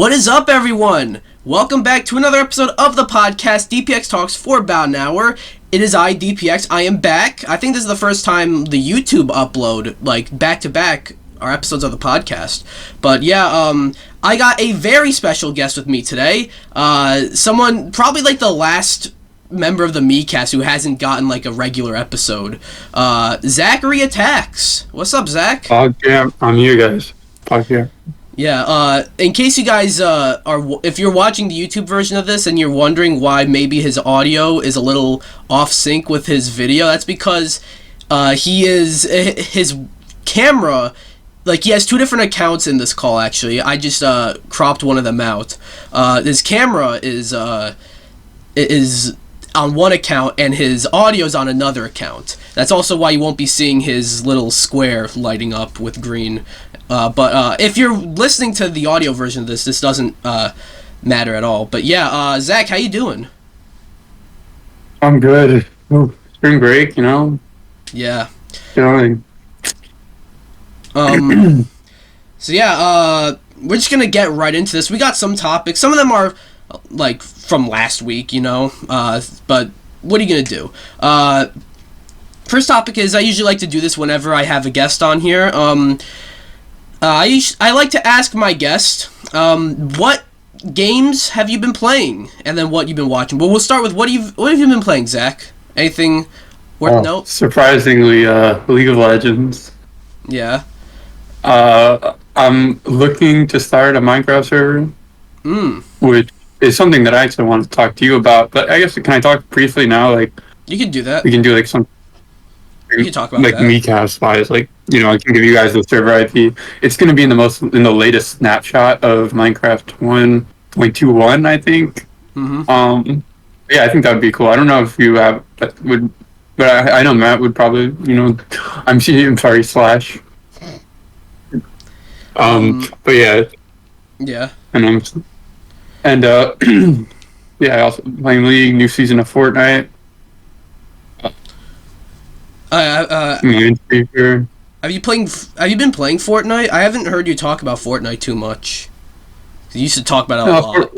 What is up, everyone? Welcome back to another episode of the podcast, DPX Talks, for about an hour. It is I, DPX. I am back. I think this is the first time the YouTube upload, back-to-back, are episodes of the podcast. But yeah, I got a very special guest with me today. Someone, probably the last member of the MiiKcast who hasn't gotten a regular episode. Zachary Attacks. What's up, Zach? Yeah, I'm here, guys. Here. Yeah, in case you guys if you're watching the YouTube version of this and you're wondering why maybe his audio is a little off sync with his video, that's because his camera, he has two different accounts in this call, actually. I just cropped one of them out. His camera is on one account and his audio's on another account. That's also why you won't be seeing his little square lighting up with green. But if you're listening to the audio version of this doesn't matter at all. But yeah, Zach, how you doing? I'm good. Spring break, Yeah. So yeah, we're just gonna get right into this. We got some topics. Some of them are from last week, but what are you gonna do? First topic is, I usually like to do this whenever I have a guest on here. I like to ask my guest, what games have you been playing, and then what you've been watching. Well, we'll start with what have you been playing, Zach? Anything worth note? Surprisingly, League of Legends. Yeah. I'm looking to start a Minecraft server, which is something that I actually want to talk to you about. But I guess, can I talk briefly now? You can do that. We can do some. You can talk about that. MiiKcast wise, I can give you guys the server IP. It's going to be in the latest snapshot of Minecraft 1.21, I think. Mm-hmm. Yeah, I think that would be cool. I don't know if you would, but I know Matt would probably. I'm sorry, Slash. But yeah. Yeah. And yeah, I also playing League, new season of Fortnite. Have you been playing Fortnite? I haven't heard you talk about Fortnite too much. You used to talk about it a lot.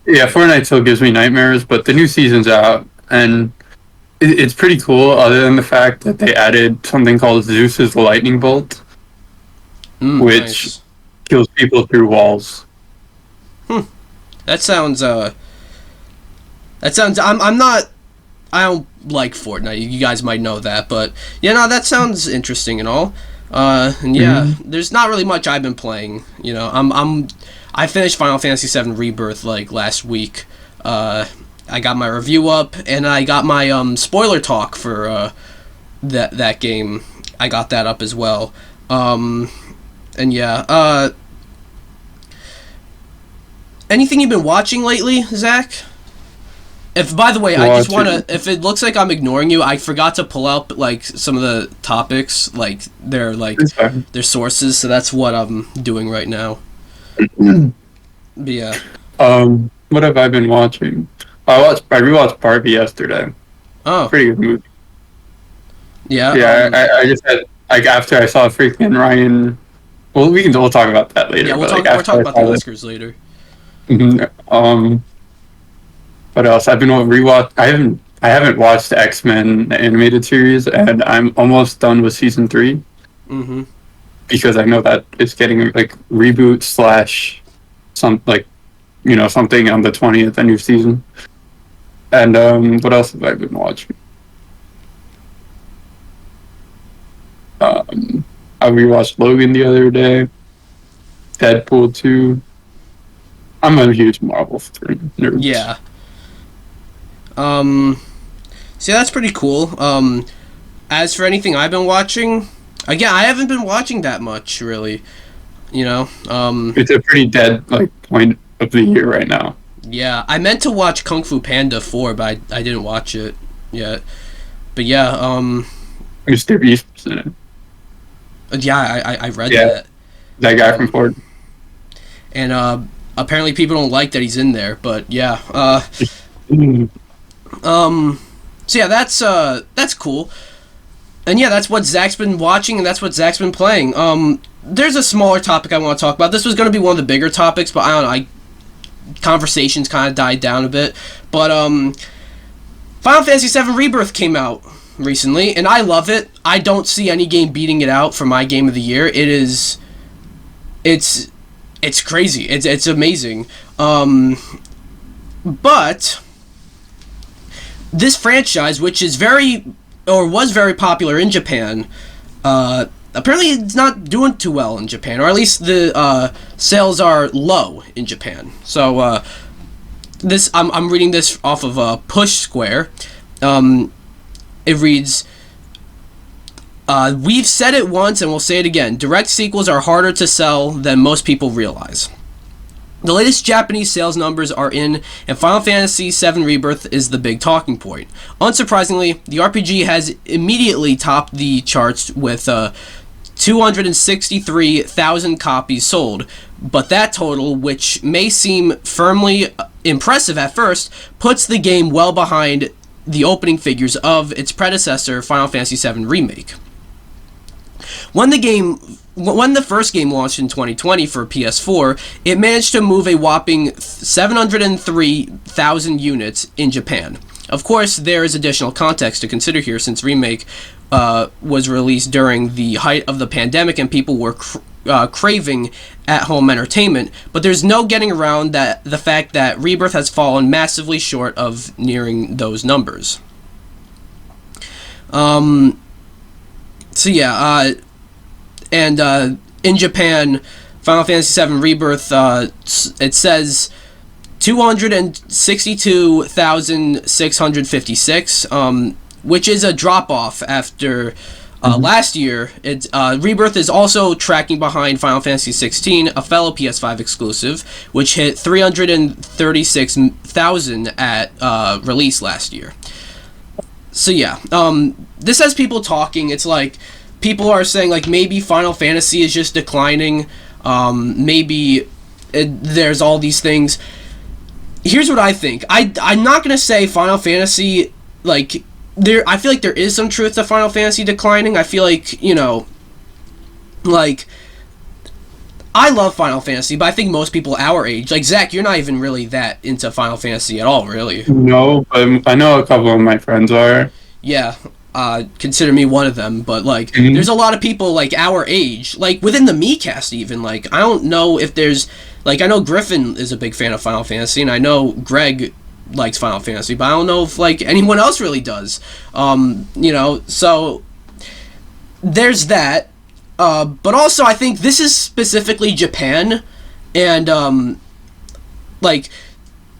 Yeah, Fortnite still gives me nightmares, but the new season's out, and it's pretty cool, other than the fact that they added something called Zeus's Lightning Bolt, which kills people through walls. That sounds, I don't like Fortnite. You guys might know that, but that sounds interesting and all. And yeah, there's not really much I've been playing. I finished Final Fantasy VII Rebirth last week. I got my review up, and I got my spoiler talk for that game. I got that up as well. And yeah, anything you've been watching lately, Zach? By the way, I just want to, if it looks like I'm ignoring you, I forgot to pull out, some of the topics, their sources, so that's what I'm doing right now. But yeah. What have I been watching? I rewatched Barbie yesterday. Oh. Pretty good movie. Yeah. Yeah, I just had, after I saw freaking Ryan, we'll talk about that later. Yeah, we'll talk about the Oscars later. What else? I've been rewatch. I haven't watched the X-Men animated series, and I'm almost done with season 3. Mm-hmm. Because I know that it's getting reboot / something on the 20th, a new season. And what else have I been watching? I rewatched Logan the other day. Deadpool 2. I'm a huge Marvel nerd. Yeah. So that's pretty cool. As for anything I've been watching, again, I haven't been watching that much, really. It's a pretty dead, point of the year right now. Yeah, I meant to watch Kung Fu Panda 4, but I didn't watch it yet. But yeah, Mr. Beast's in it. Yeah, I read that. That guy from Ford. And, apparently people don't like that he's in there, but yeah. So yeah, that's cool. And yeah, that's what Zach's been watching, and that's what Zach's been playing. There's a smaller topic I want to talk about. This was going to be one of the bigger topics, but I don't know, conversations kind of died down a bit. But Final Fantasy VII Rebirth came out recently, and I love it. I don't see any game beating it out for my game of the year. It's crazy. It's amazing. But this franchise, which is was very popular in Japan, apparently it's not doing too well in Japan, or at least the sales are low in Japan. So I'm reading this off of Push Square. It reads, we've said it once and we'll say it again. Direct sequels are harder to sell than most people realize. The latest Japanese sales numbers are in, and Final Fantasy VII Rebirth is the big talking point. Unsurprisingly, the RPG has immediately topped the charts with 263,000 copies sold, but that total, which may seem firmly impressive at first, puts the game well behind the opening figures of its predecessor, Final Fantasy VII Remake. When the first game launched in 2020 for PS4, it managed to move a whopping 703,000 units in Japan. Of course, there is additional context to consider here, since Remake was released during the height of the pandemic and people were craving at-home entertainment, but there's no getting around the fact that Rebirth has fallen massively short of nearing those numbers. And in Japan, Final Fantasy VII Rebirth, it says 262,656, which is a drop-off after last year. Rebirth is also tracking behind Final Fantasy XVI, a fellow PS5 exclusive, which hit 336,000 at release last year. So yeah, this has people talking. It's like, people are saying, like, maybe Final Fantasy is just declining. There's all these things. Here's what I think. I'm not going to say Final Fantasy, like, I feel like there is some truth to Final Fantasy declining. I feel like, like, I love Final Fantasy, but I think most people our age, like, Zach, you're not even really that into Final Fantasy at all, really. No, but I know a couple of my friends are. Yeah. Consider me one of them, but, like, there's a lot of people, like, our age, like, within the MiiKcast even, like, I don't know if there's, like, I know Griffin is a big fan of Final Fantasy, and I know Greg likes Final Fantasy, but I don't know if, like, anyone else really does, so there's that, but also I think this is specifically Japan, and, like,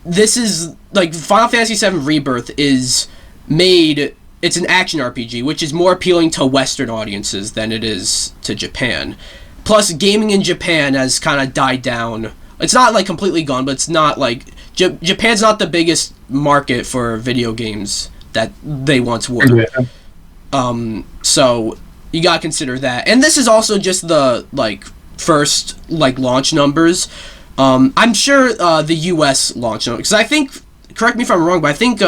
this is, like, Final Fantasy VII Rebirth is made... It's an action RPG, which is more appealing to Western audiences than it is to Japan. Plus, gaming in Japan has kind of died down. It's not, like, completely gone, but it's not, like... Japan's not the biggest market for video games that they once were. Yeah. So, you gotta consider that. And this is also just the, like, first, like, launch numbers. I'm sure the US launch numbers... Because I think... Correct me if I'm wrong, but I think...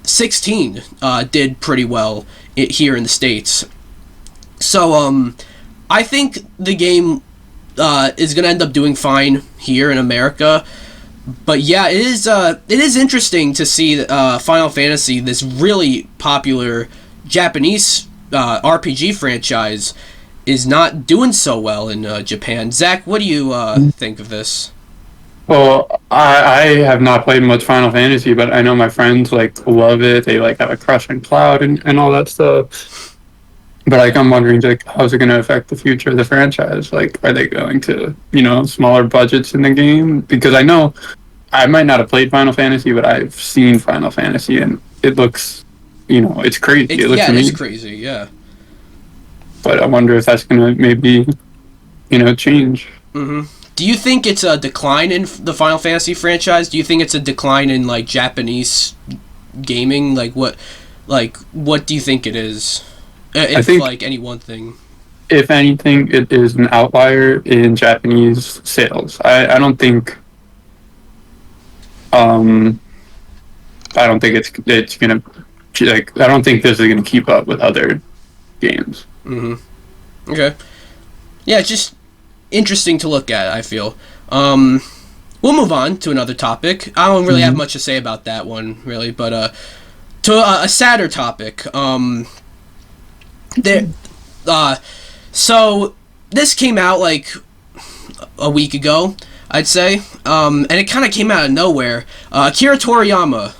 16 did pretty well here in the States. So, I think the game is going to end up doing fine here in America. But yeah, it is interesting to see Final Fantasy, this really popular Japanese RPG franchise, is not doing so well in Japan. Zach, what do you think of this? Well, I have not played much Final Fantasy, but I know my friends, like, love it. They, like, have a crush on Cloud and all that stuff. But, like, I'm wondering, like, how's it going to affect the future of the franchise? Like, are they going to, smaller budgets in the game? Because I know I might not have played Final Fantasy, but I've seen Final Fantasy, and it looks, it's crazy. It looks amazing. It's crazy, yeah. But I wonder if that's going to maybe, change. Mm-hmm. Do you think it's a decline in the Final Fantasy franchise? Do you think it's a decline in, like, Japanese gaming? Like, what do you think it is? I think, like, any one thing. If anything, it is an outlier in Japanese sales. I don't think... I don't think it's gonna... Like, I don't think this is gonna keep up with other games. Mm-hmm. Okay. Yeah, it's just... interesting to look at, I feel. And we'll move on to another topic. I don't really have much to say about that one, really, but to a sadder topic. So this came out like a week ago, I'd say, and it kind of came out of nowhere. Akira Toriyama,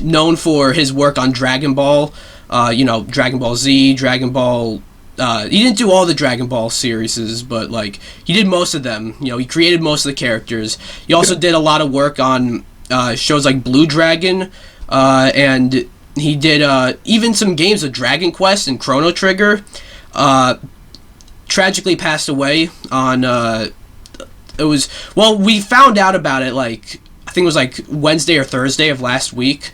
known for his work on Dragon Ball, Dragon Ball Z, Dragon Ball. He didn't do all the Dragon Ball series, but like he did most of them. He created most of the characters. He also did a lot of work on shows like Blue Dragon, and he did even some games of Dragon Quest and Chrono Trigger. Tragically passed away on we found out about it like I think it was like Wednesday or Thursday of last week,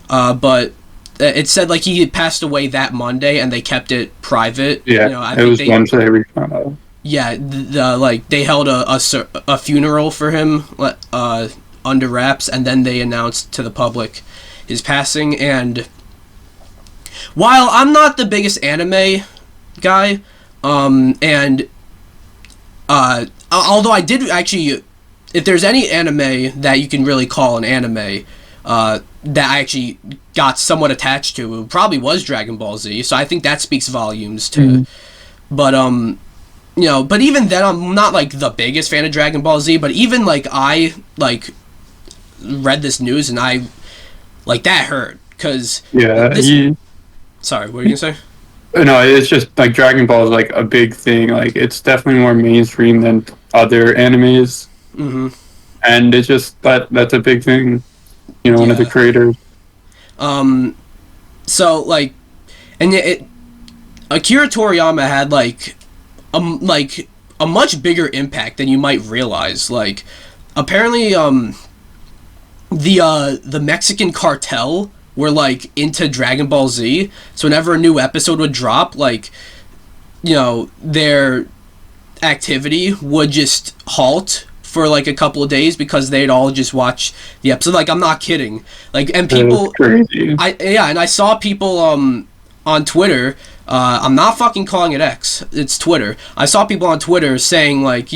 but it said like he had passed away that Monday and they kept it private. Yeah, it was Wednesday we found out. Yeah, they held a funeral for him under wraps, and then they announced to the public his passing. And while I'm not the biggest anime guy, although I did actually, if there's any anime that you can really call an anime that I actually got somewhat attached to, it probably was Dragon Ball Z. So I think that speaks volumes too. But but even then, I'm not like the biggest fan of Dragon Ball Z. But even like I like read this news and I like that hurt because sorry, what were you gonna say? No, it's just like Dragon Ball is like a big thing. Like it's definitely more mainstream than other animes, and it's just that's a big thing. One of the creators. So like, and Akira Toriyama had like a much bigger impact than you might realize. Like, apparently, the Mexican cartel were like into Dragon Ball Z. So whenever a new episode would drop, like, their activity would just halt for like a couple of days because they'd all just watch the episode. Like, I'm not kidding. Like, and people, crazy. And I saw people on Twitter. I'm not fucking calling it X. It's Twitter. I saw people on Twitter saying like,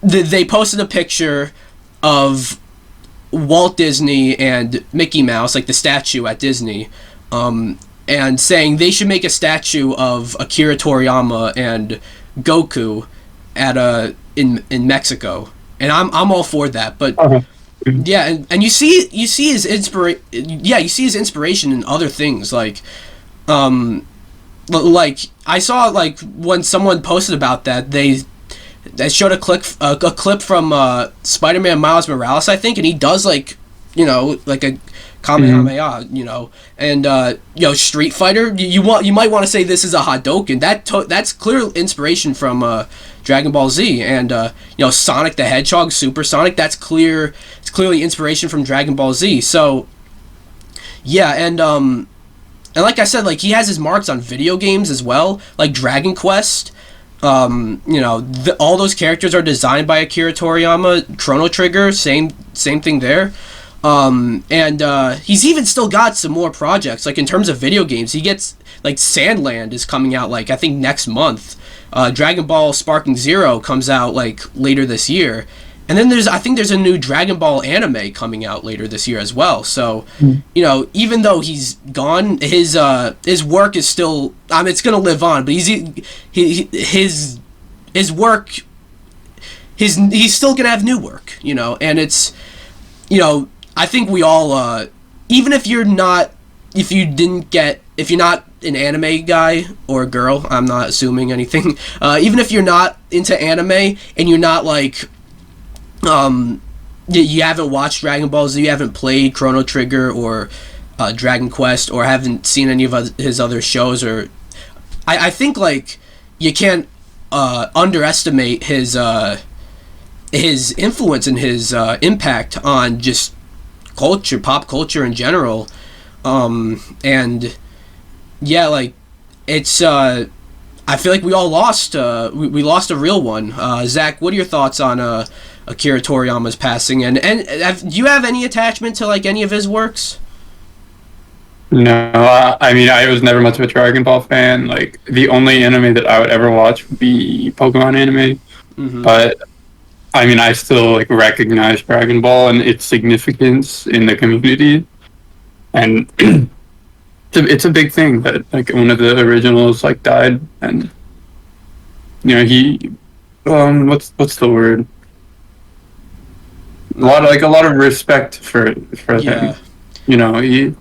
they posted a picture of Walt Disney and Mickey Mouse, like the statue at Disney, and saying they should make a statue of Akira Toriyama and Goku in Mexico. And I'm all for that, but yeah, and you see his inspiration in other things, like I saw like when someone posted about that, they showed a clip from Spider-Man Miles Morales, I think, and he does like like a Kamehameha, and Street Fighter. You might want to say this is a Hadouken. That's clear inspiration from Dragon Ball Z, and Sonic the Hedgehog, Super Sonic. It's clearly inspiration from Dragon Ball Z. So yeah, and like I said, like he has his marks on video games as well, like Dragon Quest. All those characters are designed by Akira Toriyama. Chrono Trigger, same thing there. And he's even still got some more projects. Like in terms of video games, he gets like Sandland is coming out like I think next month. Dragon Ball Sparking Zero comes out like later this year. And then there's a new Dragon Ball anime coming out later this year as well. So, even though he's gone, his work is still. It's gonna live on, but his work, he's still gonna have new work. And it's, I think we all, even if you're not an anime guy or girl, I'm not assuming anything. Even if you're not into anime and you're not like. You haven't watched Dragon Ball Z, you haven't played Chrono Trigger or Dragon Quest, or haven't seen any of his other shows, or I think like you can't underestimate his influence and his impact on just pop culture in general, and yeah, like it's I feel like we all lost we lost a real one. Zach, what are your thoughts on Akira Toriyama's passing, and do you have any attachment to like any of his works? No, I was never much of a Dragon Ball fan. Like the only anime that I would ever watch would be Pokemon anime, but I mean, I still like recognize Dragon Ball and its significance in the community, and it's a big thing that like one of the originals like died, and he what's the word? A lot of respect for him. He.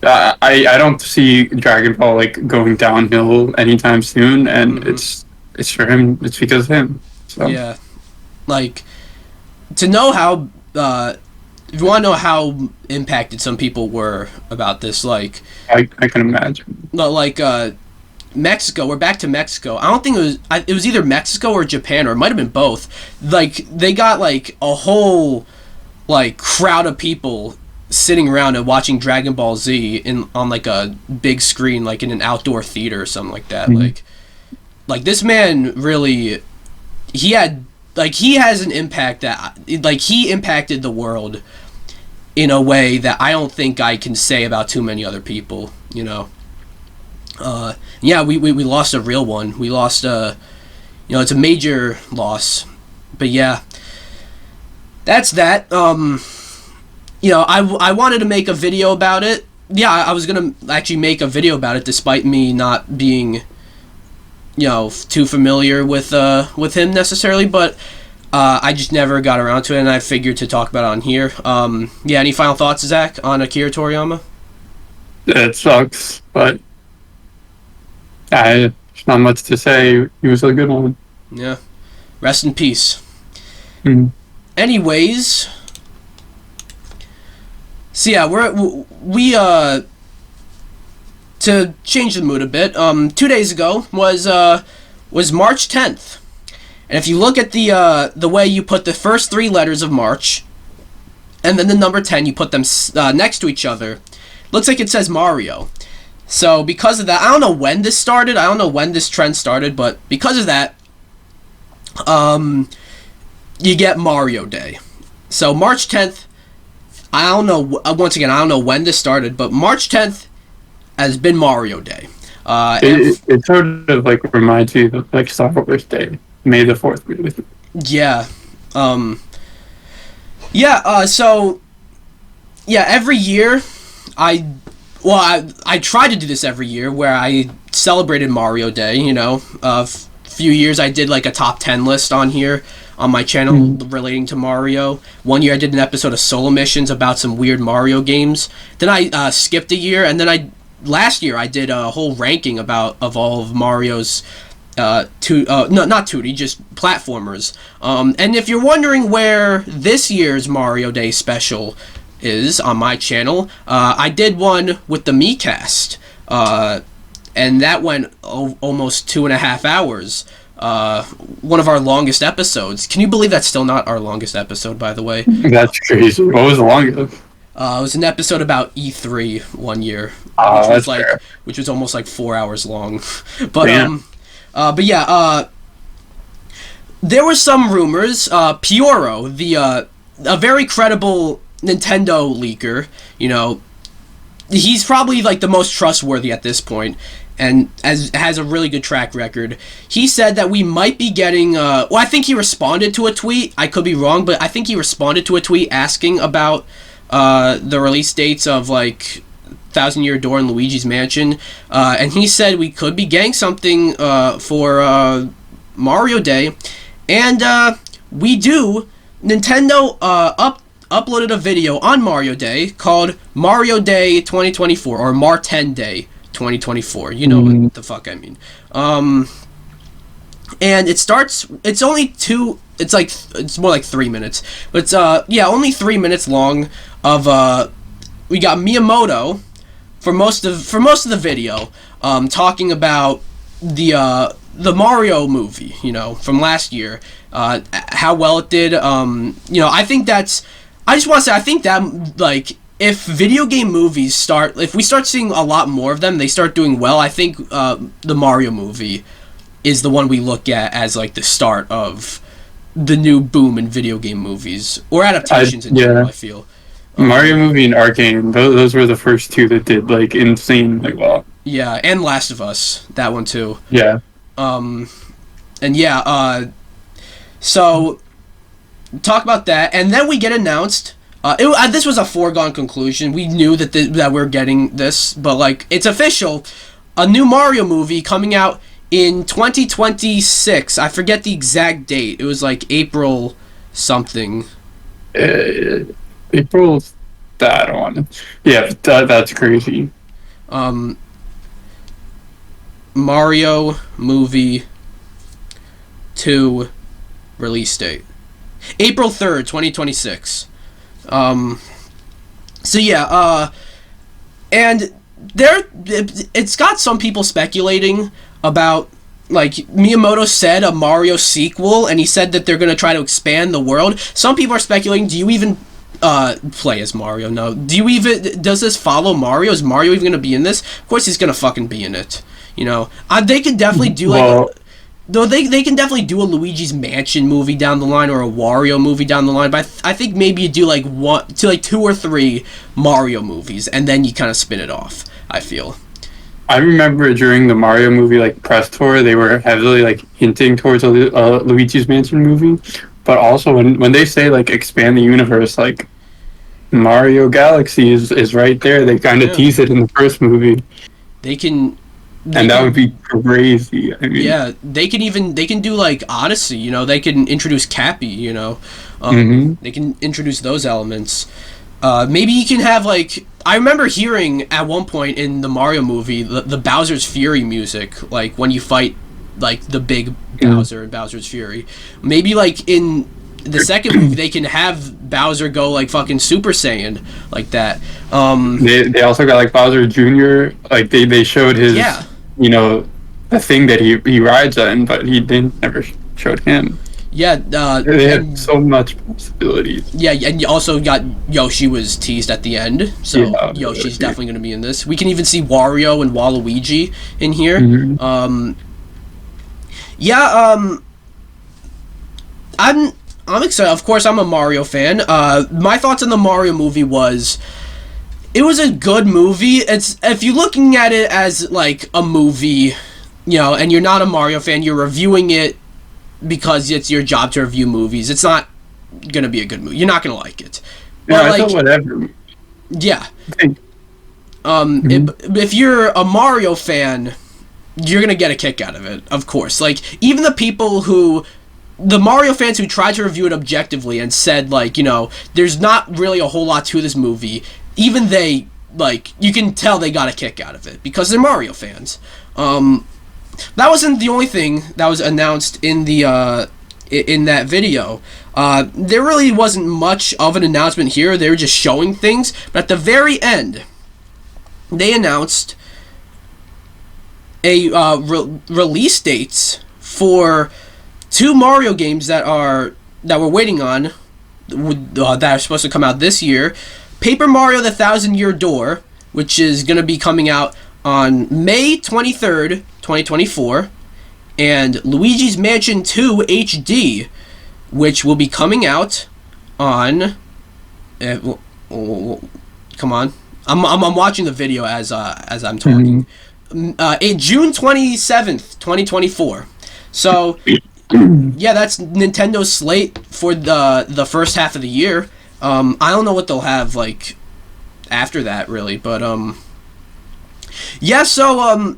I don't see Dragon Ball like going downhill anytime soon, and it's for him. It's because of him. So. Yeah, like to know how. If you want to know how impacted some people were about this, like I can imagine. Like Mexico. We're back to Mexico. I don't think it was either Mexico or Japan, or it might have been both. Like they got like a whole like crowd of people sitting around and watching Dragon Ball Z on like a big screen, like in an outdoor theater or something like that. Mm-hmm. Like this man really, he has an impact that like he impacted the world in a way that I don't think I can say about too many other people. Yeah, we lost a real one. We lost it's a major loss. But yeah, that's that. I wanted to make a video about it. Yeah, I was gonna actually make a video about it, despite me not being, too familiar with him necessarily. But I just never got around to it, and I figured to talk about it on here. Yeah, any final thoughts, Zach, on Akira Toriyama? It sucks, but there's not much to say. He was a good one. Yeah, rest in peace. Mm-hmm. Anyways. So yeah, we to change the mood a bit. 2 days ago was March 10th, and if you look at the way you put the first three letters of March, and then the number 10, you put them next to each other, looks like it says Mario. So because of that, I don't know when this started. I don't know when this trend started, but because of that, you get Mario Day. So March 10th. I don't know. Once again, I don't know when this started, but March 10th has been Mario Day. It sort of like reminds me of like Star Wars Day, May the 4th. Really. Yeah. So yeah, every year I try to do this every year where I celebrated Mario Day. A few years I did like a top 10 list on here. On my channel relating to Mario. One year I did an episode of Solo Missions about some weird Mario games. Then I skipped a year, and then last year I did a whole ranking of all of Mario's not 2D, just platformers. And if you're wondering where this year's Mario Day special is on my channel, I did one with the MiiKcast, and that went almost 2.5 hours. One of our longest episodes. Can you believe that's still not our longest episode, by the way? That's crazy. What was the longest? It was an episode about E3 one year, which was almost like 4 hours long. But yeah, there were some rumors. Pioro, a very credible Nintendo leaker, he's probably like the most trustworthy at this point, and has a really good track record. He said that we might be getting, I think he responded to a tweet, I could be wrong, but I think he responded to a tweet asking about the release dates of, like, Thousand Year Door and Luigi's Mansion, and he said we could be getting something for Mario Day, and we do. Nintendo uploaded a video on Mario Day called Mario Day 2024, or MAR10 Day 2024. You know what the fuck I mean. And it starts. It's only it's more like 3 minutes, but it's only 3 minutes long. Of we got Miyamoto for most of the video, talking about the Mario movie, from last year, how well it did. I think that's. I just want to say, I think that, like, if video game movies if we start seeing a lot more of them, they start doing well, I think the Mario movie is the one we look at as, like, the start of the new boom in video game movies, or adaptations in general, I feel. Mario movie and Arcane, those were the first two that did, like, insanely well. Yeah, and Last of Us, that one too. Yeah. And yeah, So, talk about that, and then we get announced. This was a foregone conclusion. We knew that we're getting this, but like it's official. A new Mario movie coming out in 2026. I forget the exact date. It was like April something. April. That one. Yeah, that's crazy. Mario movie 2 release date. April 3rd, 2026. So yeah, and it's got some people speculating about, like, Miyamoto said a Mario sequel, and he said that they're going to try to expand the world. Some people are speculating, do you even play as Mario? No. Does this follow Mario? Is Mario even going to be in this? Of course he's going to fucking be in it. You know, they can definitely do they can definitely do a Luigi's Mansion movie down the line, or a Wario movie down the line, but I think maybe you do like 2 or 3 Mario movies, and then you kind of spin it off, I feel. I remember during the Mario movie like press tour, they were heavily like hinting towards a Luigi's Mansion movie, but also when they say like expand the universe, like Mario Galaxy is right there. They kind of tease it in the first movie. That would be crazy. I mean, yeah, they can do like Odyssey, you know, they can introduce Cappy, you know. They can introduce those elements. Maybe you can have, like, I remember hearing at one point in the Mario movie the Bowser's Fury music, like when you fight like the big Bowser and Bowser's Fury. Maybe like in the second movie they can have Bowser go like fucking Super Saiyan like that. They also got like Bowser Jr. Like they showed his you know, the thing that he rides on, but he never showed him. Yeah, they had so much possibilities. Yeah, and you also got Yoshi was teased at the end, so Yoshi's definitely going to be in this. We can even see Wario and Waluigi in here. I'm excited. Of course, I'm a Mario fan. My thoughts on the Mario movie was, it was a good movie. It's, if you're looking at it as like a movie, you know, and you're not a Mario fan, you're reviewing it because it's your job to review movies. It's not gonna be a good movie. You're not gonna like it. Yeah, I thought whatever. Yeah. If you're a Mario fan, you're gonna get a kick out of it. Of course, like even the Mario fans who tried to review it objectively and said, like, you know, there's not really a whole lot to this movie, even they, like, you can tell they got a kick out of it because they're Mario fans. That wasn't the only thing that was announced in the in that video. There really wasn't much of an announcement here. They were just showing things, but at the very end, they announced a release dates for 2 Mario games that we're waiting on, that are supposed to come out this year. Paper Mario: The Thousand Year Door, which is going to be coming out on May 23rd, 2024, and Luigi's Mansion 2 HD, which will be coming out on come on. I'm watching the video as I'm talking. In June 27th, 2024. So yeah, that's Nintendo's slate for the first half of the year. I don't know what they'll have like after that really, but yeah, so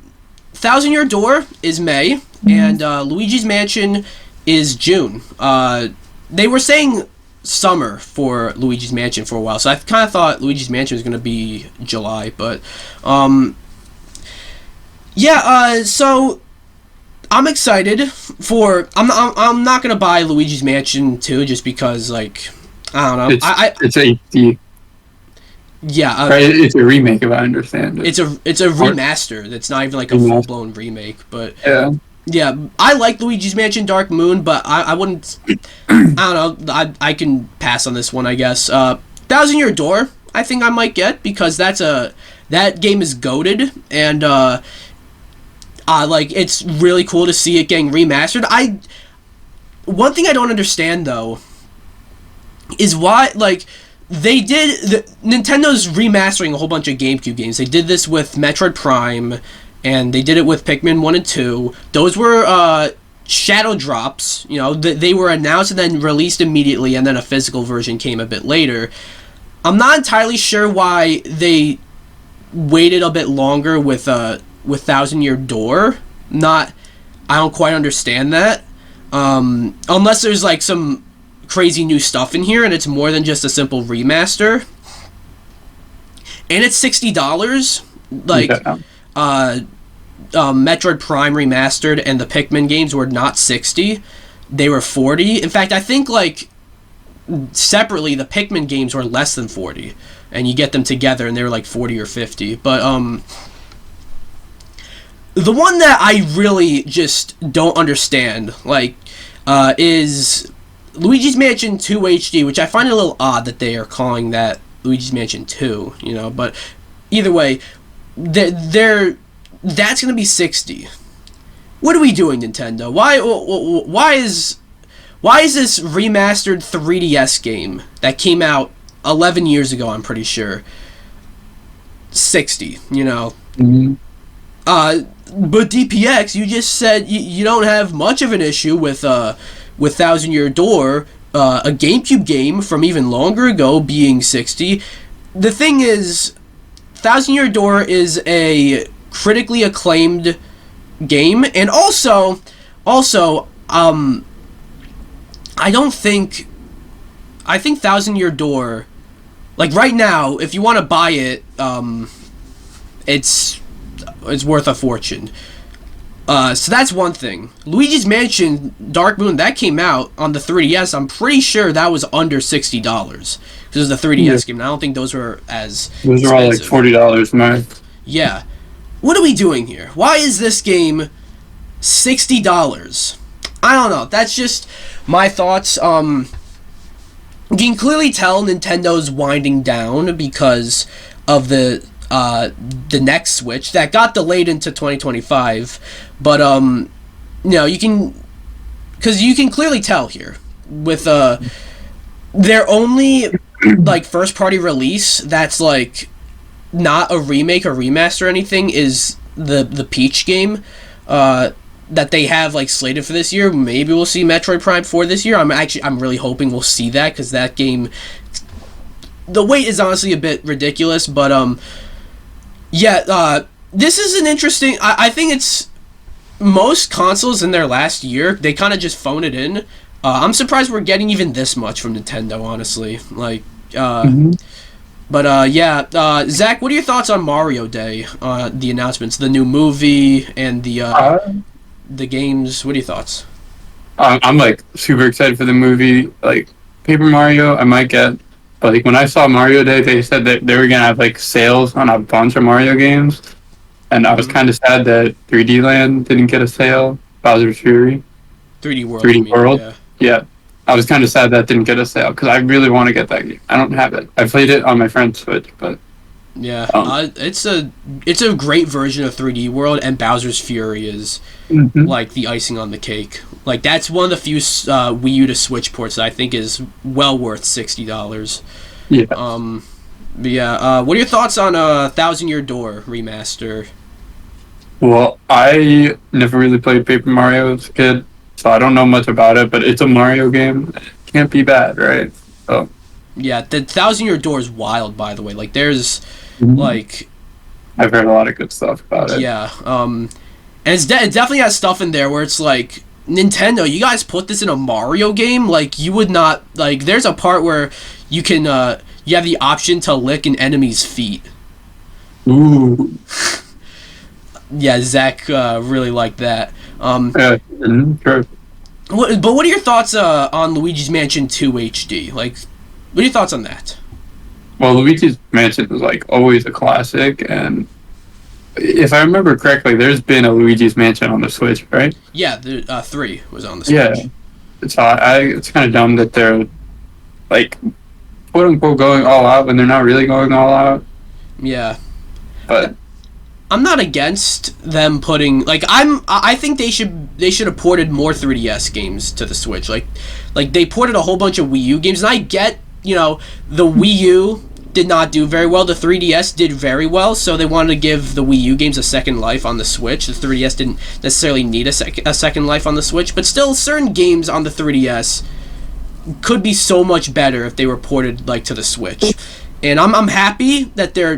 Thousand Year Door is May, and Luigi's Mansion is June. They were saying summer for Luigi's Mansion for a while, so I kind of thought Luigi's Mansion was going to be July, but yeah, so I'm excited for. I'm not gonna buy Luigi's Mansion 2 just because, like, I don't know. It's HD. Yeah, it's a remake, if I understand it. It's a remaster. That's not even like a full blown remake, but yeah, I like Luigi's Mansion Dark Moon, but I wouldn't. I don't know. I can pass on this one, I guess. Thousand Year Door, I think I might get, because that game is goated, and like, it's really cool to see it getting remastered. One thing I don't understand though is why, like, Nintendo's remastering a whole bunch of GameCube games. They did this with Metroid Prime, and they did it with Pikmin 1 and 2. Those were shadow drops. You know, they were announced and then released immediately, and then a physical version came a bit later. I'm not entirely sure why they waited a bit longer with Thousand Year Door. I don't quite understand that. Unless there's like some crazy new stuff in here and it's more than just a simple remaster. And it's $60. Like, Metroid Prime Remastered and the Pikmin games were not $60. They were $40. In fact, I think, like, separately, the Pikmin games were less than $40. And you get them together and they were like $40 or $50. But, the one that I really just don't understand, like, is Luigi's Mansion 2 HD, which I find it a little odd that they are calling that Luigi's Mansion 2, you know, but either way, that's going to be $60. What are we doing, Nintendo? Why is this remastered 3DS game that came out 11 years ago, I'm pretty sure, $60, you know? Mm-hmm. But DPX, you just said you don't have much of an issue with Thousand Year Door, a GameCube game from even longer ago, being $60. The thing is, Thousand Year Door is a critically acclaimed game, and also, I think Thousand Year Door, like right now, if you want to buy it, it's worth a fortune. So that's one thing. Luigi's Mansion Dark Moon, that came out on the 3DS. I'm pretty sure that was under $60 because it was the 3DS game. And I don't think those were as those are all like $40, man. Yeah. What are we doing here? Why is this game $60? I don't know. That's just my thoughts. You can clearly tell Nintendo's winding down because of the next Switch that got delayed into 2025, but you know, you can clearly tell here with their only like first party release that's like not a remake or remaster or anything is the Peach game that they have like slated for this year. Maybe we'll see Metroid Prime 4 this year. I'm really hoping we'll see that, because that game, the wait is honestly a bit ridiculous, but yeah, this is an interesting... I think it's... Most consoles in their last year, they kind of just phone it in. I'm surprised we're getting even this much from Nintendo, honestly. Like, But, yeah, Zach, what are your thoughts on Mario Day? The announcements, the new movie, and the games. What are your thoughts? I'm, like, super excited for the movie. Like, Paper Mario, I might get... But like when I saw Mario Day, they said that they were gonna have like sales on a bunch of Mario games, and I was kind of sad that 3D Land didn't get a sale. Bowser's Fury, 3D World, 3D World, yeah. I was kind of sad that didn't get a sale because I really want to get that game. I don't have it. I played it on my friend's Switch, but yeah, it's a great version of 3D World, and Bowser's Fury is like the icing on the cake. Like, that's one of the few Wii U to Switch ports that I think is well worth $60. Yeah. But yeah, what are your thoughts on Thousand Year Door remaster? Well, I never really played Paper Mario as a kid, so I don't know much about it, but it's a Mario game. It can't be bad, right? So. Yeah, the Thousand Year Door is wild, by the way. Like, there's, like... I've heard a lot of good stuff about it. Yeah, and it definitely has stuff in there where it's like, Nintendo, you guys put this in a Mario game? Like, you would not... Like, there's a part where you can, you have the option to lick an enemy's feet. Ooh. Yeah, Zach really liked that. Sure. But what are your thoughts on Luigi's Mansion 2 HD? Like, what are your thoughts on that? Well, Luigi's Mansion was, like, always a classic, and if I remember correctly, there's been a Luigi's Mansion on the Switch, right? Yeah, the 3 was on the Switch. Yeah. So it's kind of dumb that they're, like, quote-unquote going all out when they're not really going all out. Yeah. But... I'm not against them putting, like, I think they should have ported more 3DS games to the Switch. Like they ported a whole bunch of Wii U games, and I get, you know, the Wii U did not do very well. The 3DS did very well, so they wanted to give the Wii U games a second life on the Switch. The 3DS didn't necessarily need a second life on the Switch, but still, certain games on the 3DS could be so much better if they were ported like to the Switch. And I'm happy that they're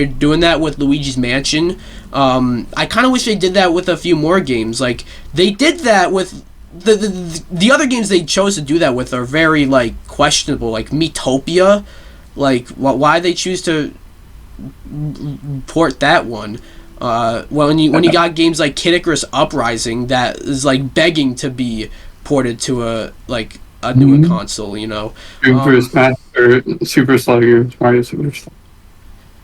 doing that with Luigi's Mansion. I kind of wish they did that with a few more games. Like, they did that with the other games they chose to do that with are very like questionable, like Miitopia. Like, why they choose to port that one? When you got games like Kid Icarus Uprising that is like begging to be ported to a newer console, you know. Super Slugger, Mario Superstar.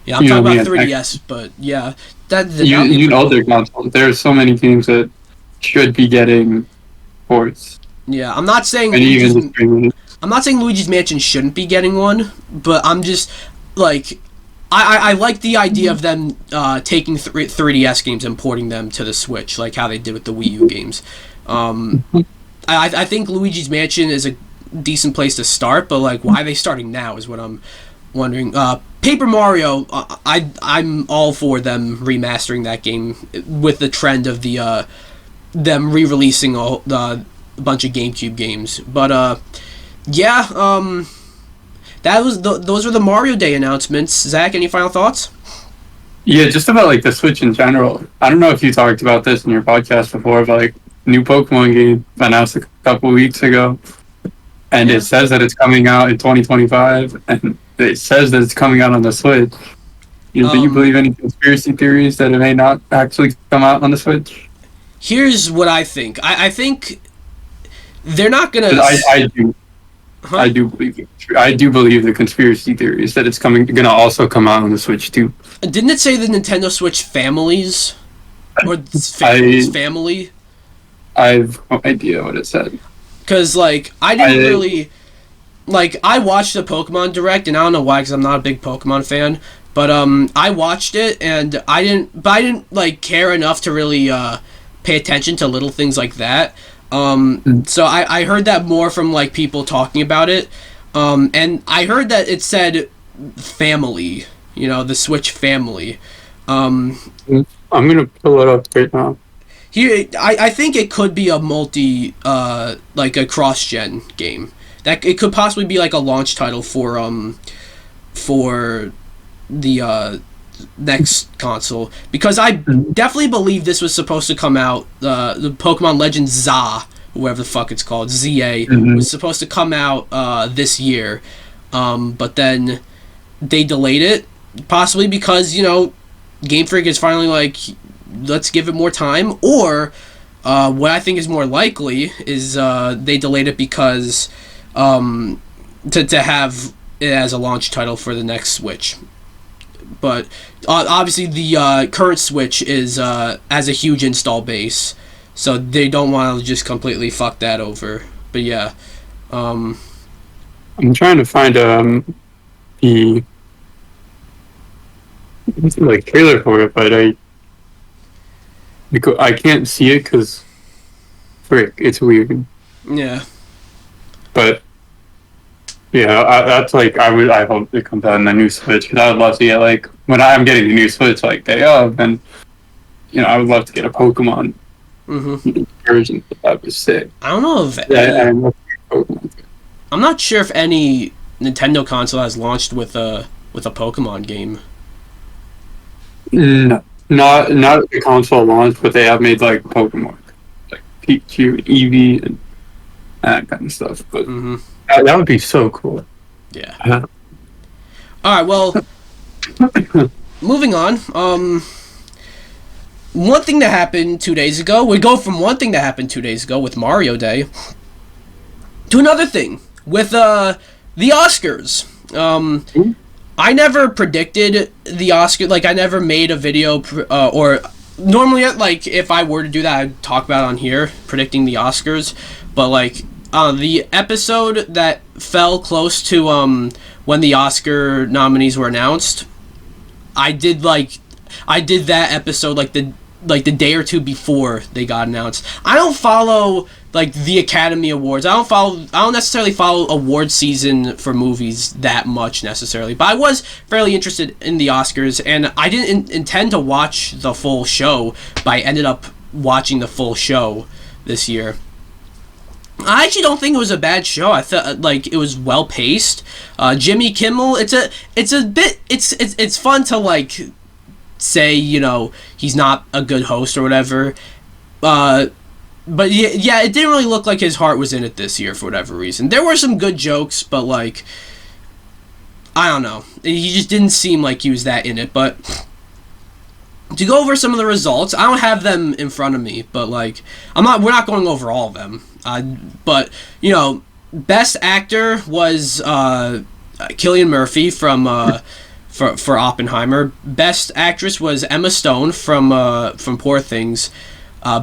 Yeah, I'm talking about 3DS, but yeah, you know their console. There's so many games that should be getting ports. Yeah, I'm not saying Luigi's Mansion shouldn't be getting one, but I'm just like, I like the idea of them taking 3DS games and porting them to the Switch, like how they did with the Wii U games. I think Luigi's Mansion is a decent place to start, but like, why are they starting now is what I'm wondering. Paper Mario, I'm all for them remastering that game with the trend of the them re-releasing a bunch of GameCube games. But yeah, those were the Mario Day announcements. Zach, any final thoughts? Yeah, just about like the Switch in general. I don't know if you talked about this in your podcast before, but like, new Pokemon game announced a couple weeks ago, and it says that it's coming out in 2025, and it says that it's coming out on the Switch. Do you believe any conspiracy theories that it may not actually come out on the Switch? Here's what I think. I think they're not gonna. I do. Huh? I do believe the conspiracy theories that it's gonna also come out on the Switch too. Didn't it say the Nintendo Switch families or family? I have no idea what it said. Because like I watched the Pokemon Direct, and I don't know why, because I'm not a big Pokemon fan. But I watched it, and I didn't like care enough to really pay attention to little things like that. So I heard that more from like people talking about it, and I heard that it said family, the Switch family. I'm gonna pull it up right now. Here, I think it could be a like a cross-gen game. That it could possibly be like a launch title for the next console, because I definitely believe this was supposed to come out. The Pokemon Legends ZA, whatever the fuck it's called, ZA, was supposed to come out this year, but then they delayed it, possibly because Game Freak is finally like, let's give it more time, or what I think is more likely is they delayed it because to have it as a launch title for the next Switch. But obviously the current Switch is has a huge install base, so they don't want to just completely fuck that over. But yeah, I'm trying to find the trailer for it, but I can't see it because frick, it's weird. Yeah. But yeah, that's like I hope it comes out in the new Switch, because I would love to get, like, when I'm getting the new Switch like day of, and I would love to get a Pokemon version. That was sick. I don't know if I'm not sure if any Nintendo console has launched with a Pokemon game. No, not the console launch, but they have made like Pokemon, like Pikachu and Eevee and that kind of stuff. But that would be so cool. Yeah. All right. Well, moving on. One thing that happened 2 days ago. We go from one thing that happened 2 days ago with Mario Day to another thing with the Oscars. I never predicted the Oscar. Like, I never made a video or normally, like, if I were to do that, I'd talk about it on here, predicting the Oscars. But like, the episode that fell close to when the Oscar nominees were announced, I did that episode like the like the day or two before they got announced. I don't follow like the Academy Awards. I don't necessarily follow award season for movies that much necessarily, but I was fairly interested in the Oscars, and I didn't intend to watch the full show, but I ended up watching the full show this year. I actually don't think it was a bad show. I thought like it was well paced. Jimmy Kimmel, it's fun to like say, you know, he's not a good host or whatever. But yeah, it didn't really look like his heart was in it this year for whatever reason. There were some good jokes, but like, I don't know. He just didn't seem like he was that in it. But to go over some of the results, I don't have them in front of me, but like, we're not going over all of them. But you know, best actor was Cillian Murphy from for Oppenheimer. Best actress was Emma Stone from Poor Things.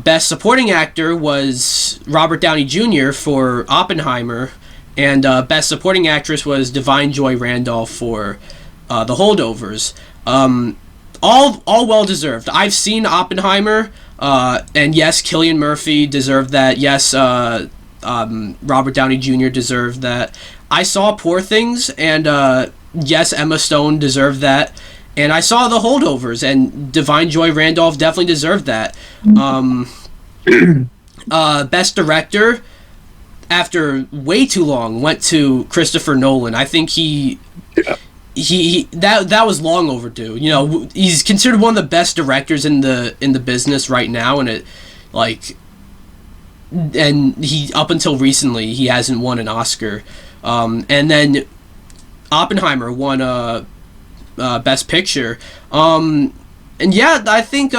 Best supporting actor was Robert Downey Jr. for Oppenheimer, and best supporting actress was Divine Joy Randolph for The Holdovers. All well deserved. I've seen Oppenheimer, and yes, Cillian Murphy deserved that. Yes, Robert Downey Jr. deserved that. I saw Poor Things, and yes, Emma Stone deserved that. And I saw The Holdovers, and Divine Joy Randolph definitely deserved that. Best director, after way too long, went to Christopher Nolan. I think that was long overdue. You know, he's considered one of the best directors in the business right now, and he up until recently he hasn't won an Oscar. And then Oppenheimer won Best Picture. And yeah, I think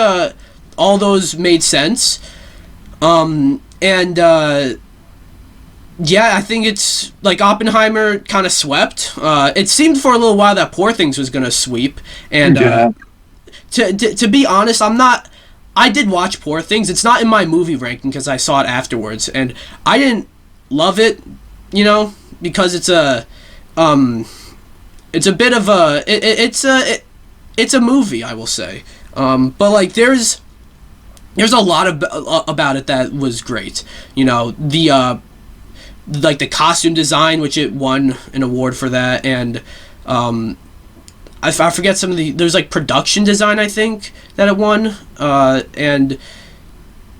all those made sense. Yeah, I think it's like Oppenheimer kind of swept. It seemed for a little while that Poor Things was going to sweep. And to be honest, I did watch Poor Things. It's not in my movie ranking because I saw it afterwards, and I didn't love it, you know, because it's a bit of a it's a movie, I will say. But like there's a lot about it that was great. You know, the costume design, which it won an award for that, and I forget some of there's like production design, I think, that it won, and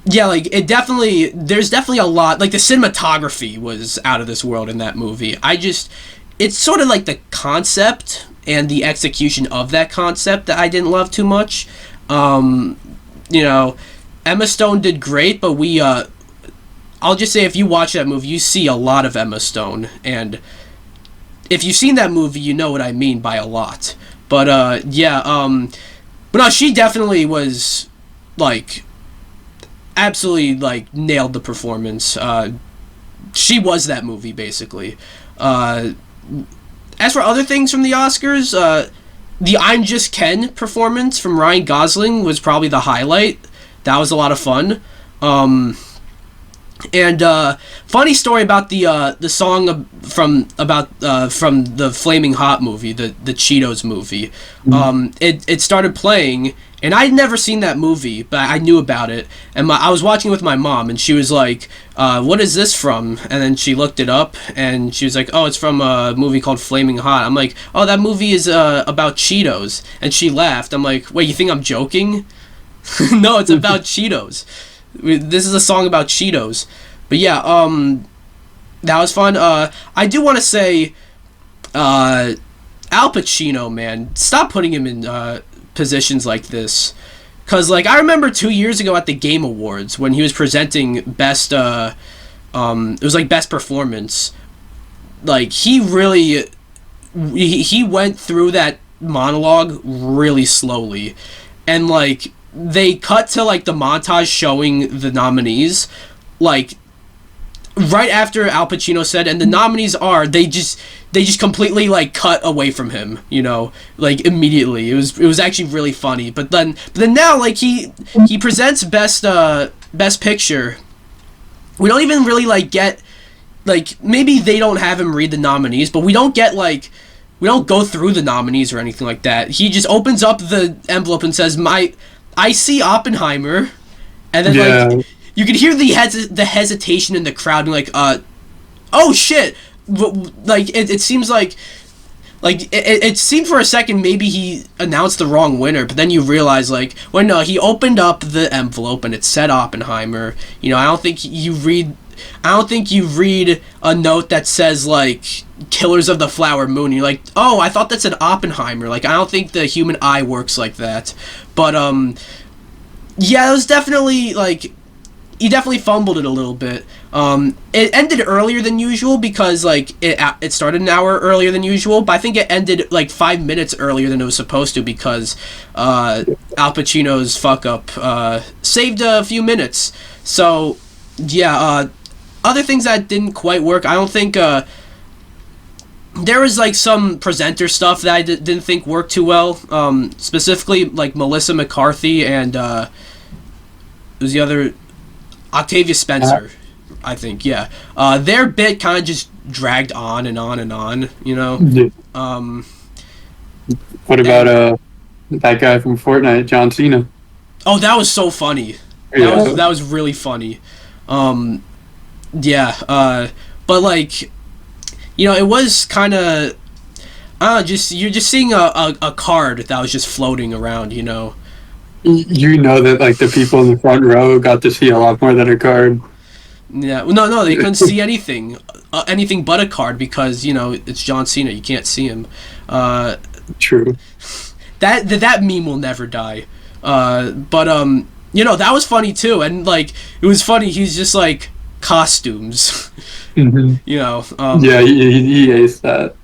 yeah, like there's definitely a lot, like the cinematography was out of this world in that movie. It's sort of like the concept and the execution of that concept that I didn't love too much. You know, Emma Stone did great, but I'll just say if you watch that movie, you see a lot of Emma Stone, and if you've seen that movie, you know what I mean by a lot. But but no, she definitely was like absolutely like nailed the performance. She was that movie basically. As for other things from the Oscars, the I'm Just Ken performance from Ryan Gosling was probably the highlight. That was a lot of fun. And funny story about the song from the Flaming Hot movie, the Cheetos movie. It started playing, and I'd never seen that movie, but I knew about it. And I was watching with my mom, and she was like, "What is this from?" And then she looked it up, and she was like, "Oh, it's from a movie called Flaming Hot." I'm like, "Oh, that movie is about Cheetos." And she laughed. I'm like, "Wait, you think I'm joking?" No, it's about Cheetos. This is a song about Cheetos. But yeah, that was fun. I do want to say, Al Pacino, man, stop putting him in positions like this. Because, like, I remember 2 years ago at the Game Awards when he was presenting best, it was like best performance. Like, he really, he went through that monologue really slowly. And, like, they cut to like the montage showing the nominees, like right after Al Pacino said, and the nominees are, they just completely like cut away from him, you know, like immediately. It was actually really funny. But then now like he presents best picture. We don't even really like get, like, maybe they don't have him read the nominees, but we don't go through the nominees or anything like that. He just opens up the envelope and says, I see Oppenheimer, and then like you could hear the hesitation in the crowd, being like, oh shit, like it seems like it seemed for a second maybe he announced the wrong winner, but then you realize like, well, no, he opened up the envelope and it said Oppenheimer. You know, I don't think you read a note that says like Killers of the Flower Moon. You're like, oh, I thought that said Oppenheimer. Like, I don't think the human eye works like that. But yeah, it was definitely like, he definitely fumbled it a little bit. It ended earlier than usual because like it started an hour earlier than usual, but I think it ended like 5 minutes earlier than it was supposed to because Al Pacino's fuck up saved a few minutes. So yeah, other things that didn't quite work, I don't think there was like some presenter stuff that I didn't think worked too well. Specifically like Melissa McCarthy and who's the other, Octavia Spencer, I think, yeah. Their bit kind of just dragged on and on and on, you know? Yeah. What about that guy from Fortnite, John Cena? Oh, that was so funny. That was really funny. Yeah, but like, you know, it was kind of, I don't know, you're just seeing a card that was just floating around, you know? You know that like the people in the front row got to see a lot more than a card. Yeah, well, no, they couldn't see anything but a card because, you know, it's John Cena. You can't see him. True. That meme will never die. But you know, that was funny too, and like it was funny. He's just like costumes. Mm-hmm. You know. Yeah, he aced that.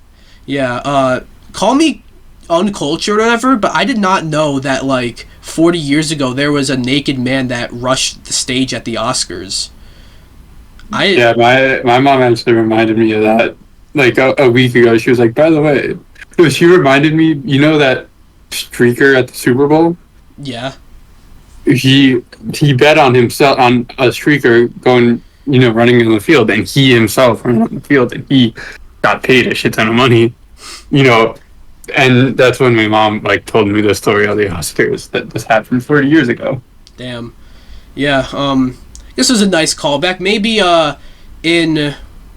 Yeah. Call me uncultured or whatever, but I did not know that like 40 years ago there was a naked man that rushed the stage at the Oscars. Yeah, my mom actually reminded me of that like a week ago. She was like, by the way, she reminded me, you know that streaker at the Super Bowl? Yeah. He bet on himself, on a streaker going, you know, running in the field, and he himself ran on the field, and he got paid a shit ton of money, you know. And that's when my mom like told me the story of the Oscars that this happened 40 years ago. Damn. Yeah. This was a nice callback. Maybe well,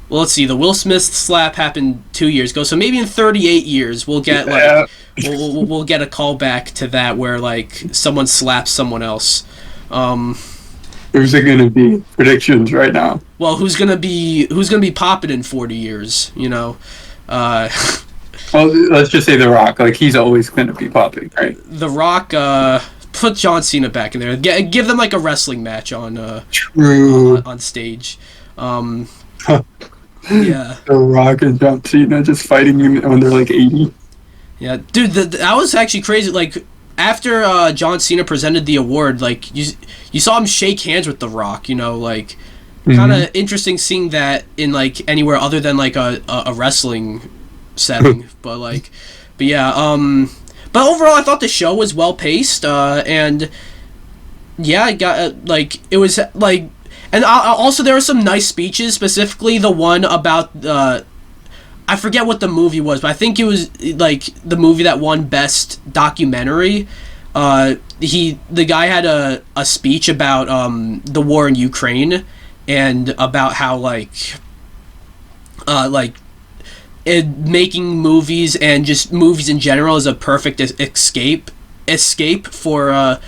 let's see. The Will Smith slap happened 2 years ago, so maybe in 38 years we'll get like we'll get a callback to that where like someone slaps someone else. Who's it gonna be? Predictions right now. Well, who's gonna be popping in 40 years? You know. Well, let's just say The Rock. Like, he's always going to be popping, right? The Rock, put John Cena back in there. Give them, like, a wrestling match on on stage. Yeah. The Rock and John Cena just fighting when they're, like, 80. Yeah. Dude, that was actually crazy. Like, after John Cena presented the award, like, you saw him shake hands with The Rock, you know, like, kind of interesting seeing that in, like, anywhere other than, like, a wrestling setting, but yeah, but overall I thought the show was well paced, and yeah, I got like it was like, and also there were some nice speeches, specifically the one about I forget what the movie was, but I think it was like the movie that won best documentary. The guy had a speech about the war in Ukraine and about how like making movies and just movies in general is a perfect escape for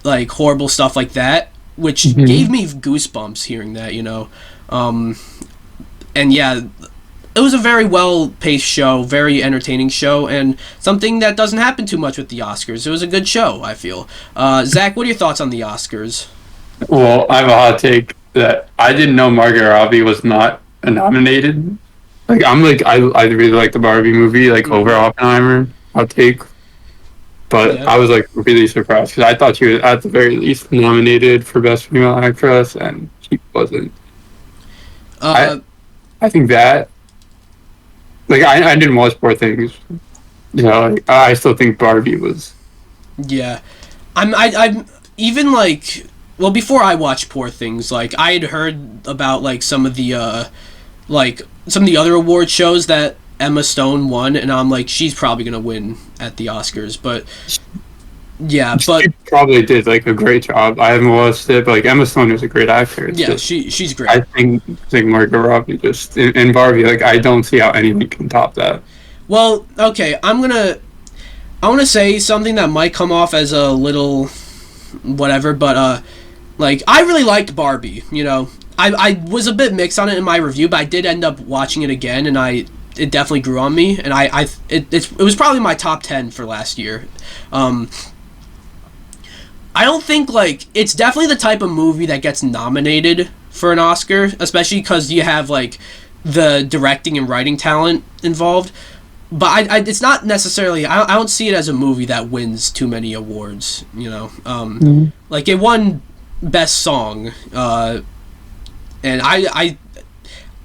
like horrible stuff like that, which gave me goosebumps hearing that, you know. And yeah, it was a very well paced show, very entertaining show, and something that doesn't happen too much with the Oscars. It was a good show, I feel. Zach, what are your thoughts on the Oscars? Well, I have a hot take that I didn't know Margot Robbie was not nominated. Like, I really like the Barbie movie, like, over Oppenheimer, I'll take. But yeah. I was, like, really surprised, because I thought she was, at the very least, nominated for Best Female Actress, and she wasn't. I think that, like, I didn't watch Poor Things. You know, like, I still think Barbie was. Yeah. I'm even, like, well, before I watched Poor Things, like, I had heard about, like, some of the other award shows that Emma Stone won, and I'm like, she's probably gonna win at the Oscars, but Yeah, but she probably did like a great job. I haven't watched it, but like Emma Stone is a great actor. It's yeah, just, she's great. I think Margot Robbie just in Barbie, like I don't see how anything can top that. Well, okay, I want to say something that might come off as a little whatever, but like I really liked Barbie. You know, I was a bit mixed on it in my review, but I did end up watching it again, and it definitely grew on me, and it was probably my top 10 for last year. I don't think, like, it's definitely the type of movie that gets nominated for an Oscar, especially because you have, like, the directing and writing talent involved. But it's not necessarily, I don't see it as a movie that wins too many awards, you know. Like, it won Best Song, and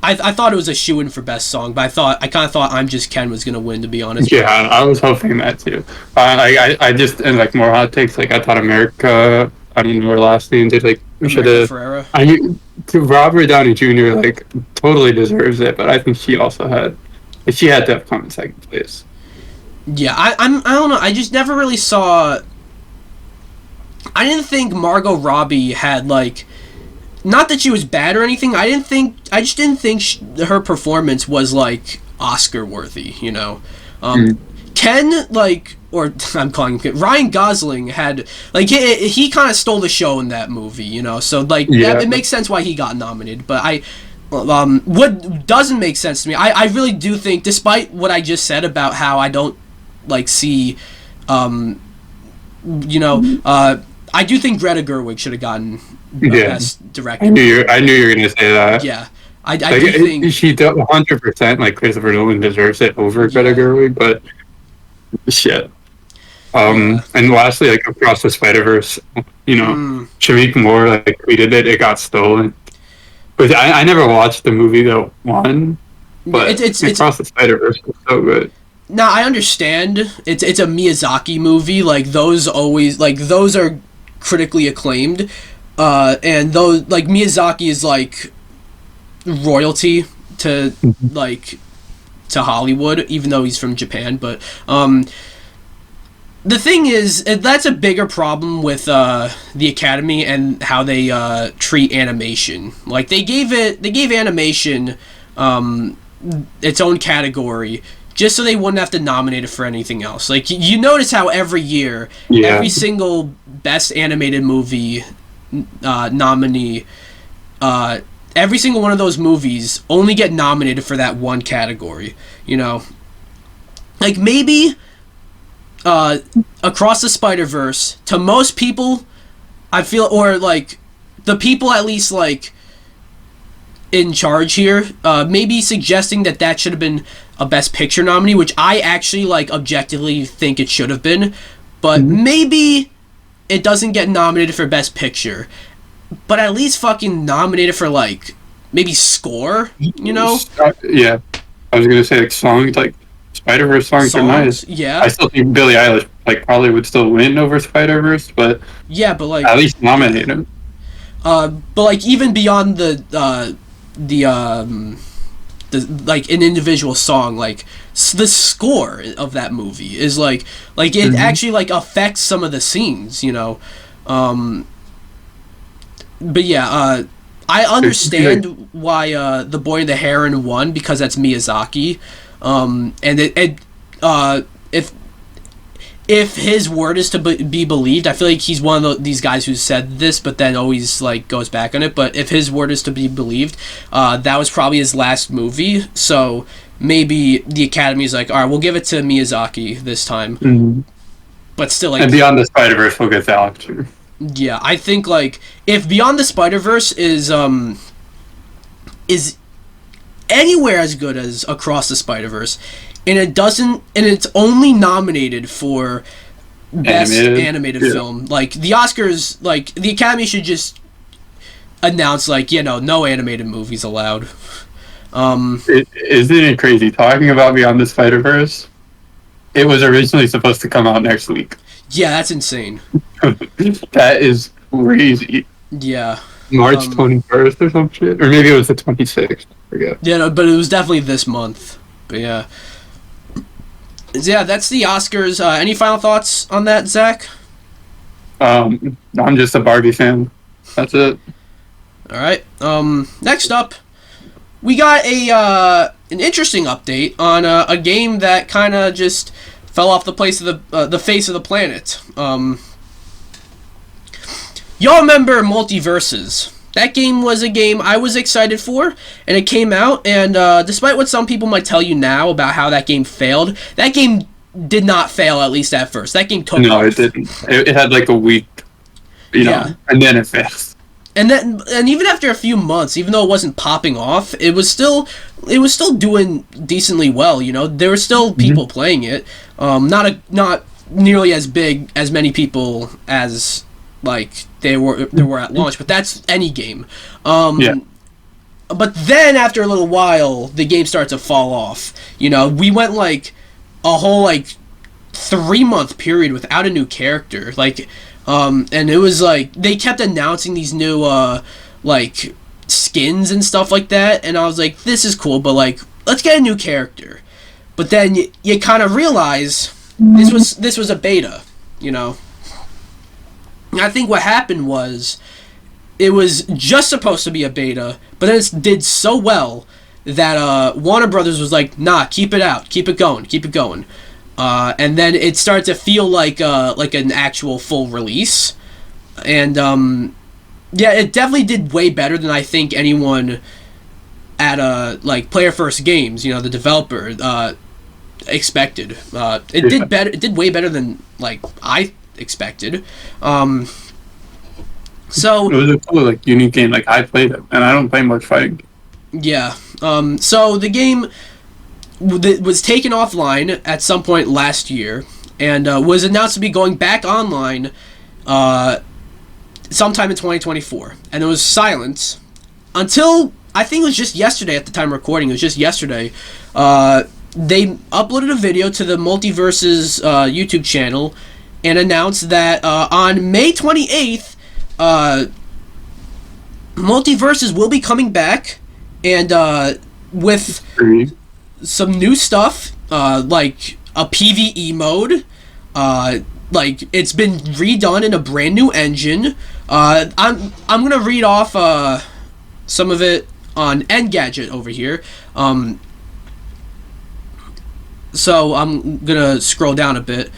I thought it was a shoo-in for Best Song, but I kind of thought I'm Just Ken was going to win, to be honest. Yeah, I was hoping that too. I just, and like more hot takes, like I thought America, I don't know her last name, did like, we should have, Robert Downey Jr. like totally deserves it, but I think she also had to have come in second place. Yeah, I don't know, I just never really saw, I didn't think Margot Robbie had like, not that she was bad or anything. I just didn't think her performance was like Oscar worthy. You know, Ken, like, or I'm calling him Ryan Gosling had like he kind of stole the show in that movie. You know, so like it makes sense why he got nominated. But what doesn't make sense to me, I really do think, despite what I just said about how I don't like see, you know, I do think Greta Gerwig should have gotten Best Director. I knew you were going to say that. Yeah, I like, do think she 100%. Like Christopher Nolan deserves it over Greta Gerwig, but shit. And lastly, like Across the Spider-Verse, you know, Shamik Moore like tweeted it got stolen. But I never watched the movie that won. But it's Across the Spider-Verse was so good. Now I understand it's a Miyazaki movie. Like those are critically acclaimed. And those, like, Miyazaki is like royalty to like to Hollywood, even though he's from Japan. But the thing is, that's a bigger problem with the Academy and how they treat animation. Like they gave animation its own category just so they wouldn't have to nominate it for anything else. Like you notice how every year, every single Best Animated Movie nominee, every single one of those movies only get nominated for that one category. You know, like maybe Across the Spider-Verse, to most people, I feel, or like the people at least like in charge here, maybe suggesting that should have been a Best Picture nominee, which I actually like objectively think it should have been, but maybe it doesn't get nominated for Best Picture, but at least fucking nominated for like maybe score, you know? Yeah, I was gonna say like songs, like Spider-Verse songs are nice. Yeah, I still think Billie Eilish like probably would still win over Spider-Verse, but yeah, but like at least nominate him. But like even beyond the like an individual song, like the score of that movie is like it actually like affects some of the scenes, you know. But yeah, I understand why The Boy and the Heron won, because that's Miyazaki, and if his word is to be believed, I feel like he's one of these guys who said this, but then always like goes back on it. But if his word is to be believed, that was probably his last movie. So maybe the Academy's like, all right, we'll give it to Miyazaki this time. But still, like, and Beyond the Spider-Verse will get the actor. Yeah, I think like if Beyond the Spider-Verse is anywhere as good as Across the Spider-Verse, and it's only nominated for Best Animated Film. Like, the Oscars, like, the Academy should just announce, like, you know, no animated movies allowed. Isn't it crazy? Talking about Beyond the Spider-Verse, it was originally supposed to come out next week. Yeah, that's insane. That is crazy. Yeah. March 21st or some shit? Or maybe it was the 26th. I forget. Yeah, no, but it was definitely this month. But yeah. Yeah, that's the Oscars. Any final thoughts on that, Zach? I'm just a Barbie fan. That's it. All right. Next up, we got an interesting update on a game that kind of just fell off the face of the planet. Y'all remember Multiversus? That game was a game I was excited for, and it came out, and despite what some people might tell you now about how that game failed, that game did not fail, at least at first. That game took off. No, it didn't. It had like a week, and then it failed. And even after a few months, even though it wasn't popping off, it was still doing decently well. There were still people playing it. Not nearly as big as many people as like there were at launch, but that's any game. But then after a little while, the game started to fall off. We went like a whole 3-month period without a new character. And it was like they kept announcing these new skins and stuff like that, and I was like, this is cool, but let's get a new character. But then you kind of realize this was a beta, And I think what happened was it was just supposed to be a beta, but then it did so well that Warner Brothers was like, nah, keep it out, keep it going. And then it started to feel like an actual full release, and it definitely did way better than I think anyone at Player First Games, the developer, expected. It did better. It did way better than I expected. So it was a cool unique game. I played it, and I don't play much fighting. Yeah. So the game was taken offline at some point last year, and was announced to be going back online sometime in 2024, and it was silent until I think it was just yesterday. At the time of recording, it was just yesterday. They uploaded a video to the Multiversus YouTube channel and announced that on May 28th, Multiversus will be coming back, and with some new stuff, like a PvE mode. It's been redone in a brand new engine. I'm gonna read off some of it on Engadget over here. So I'm gonna scroll down a bit.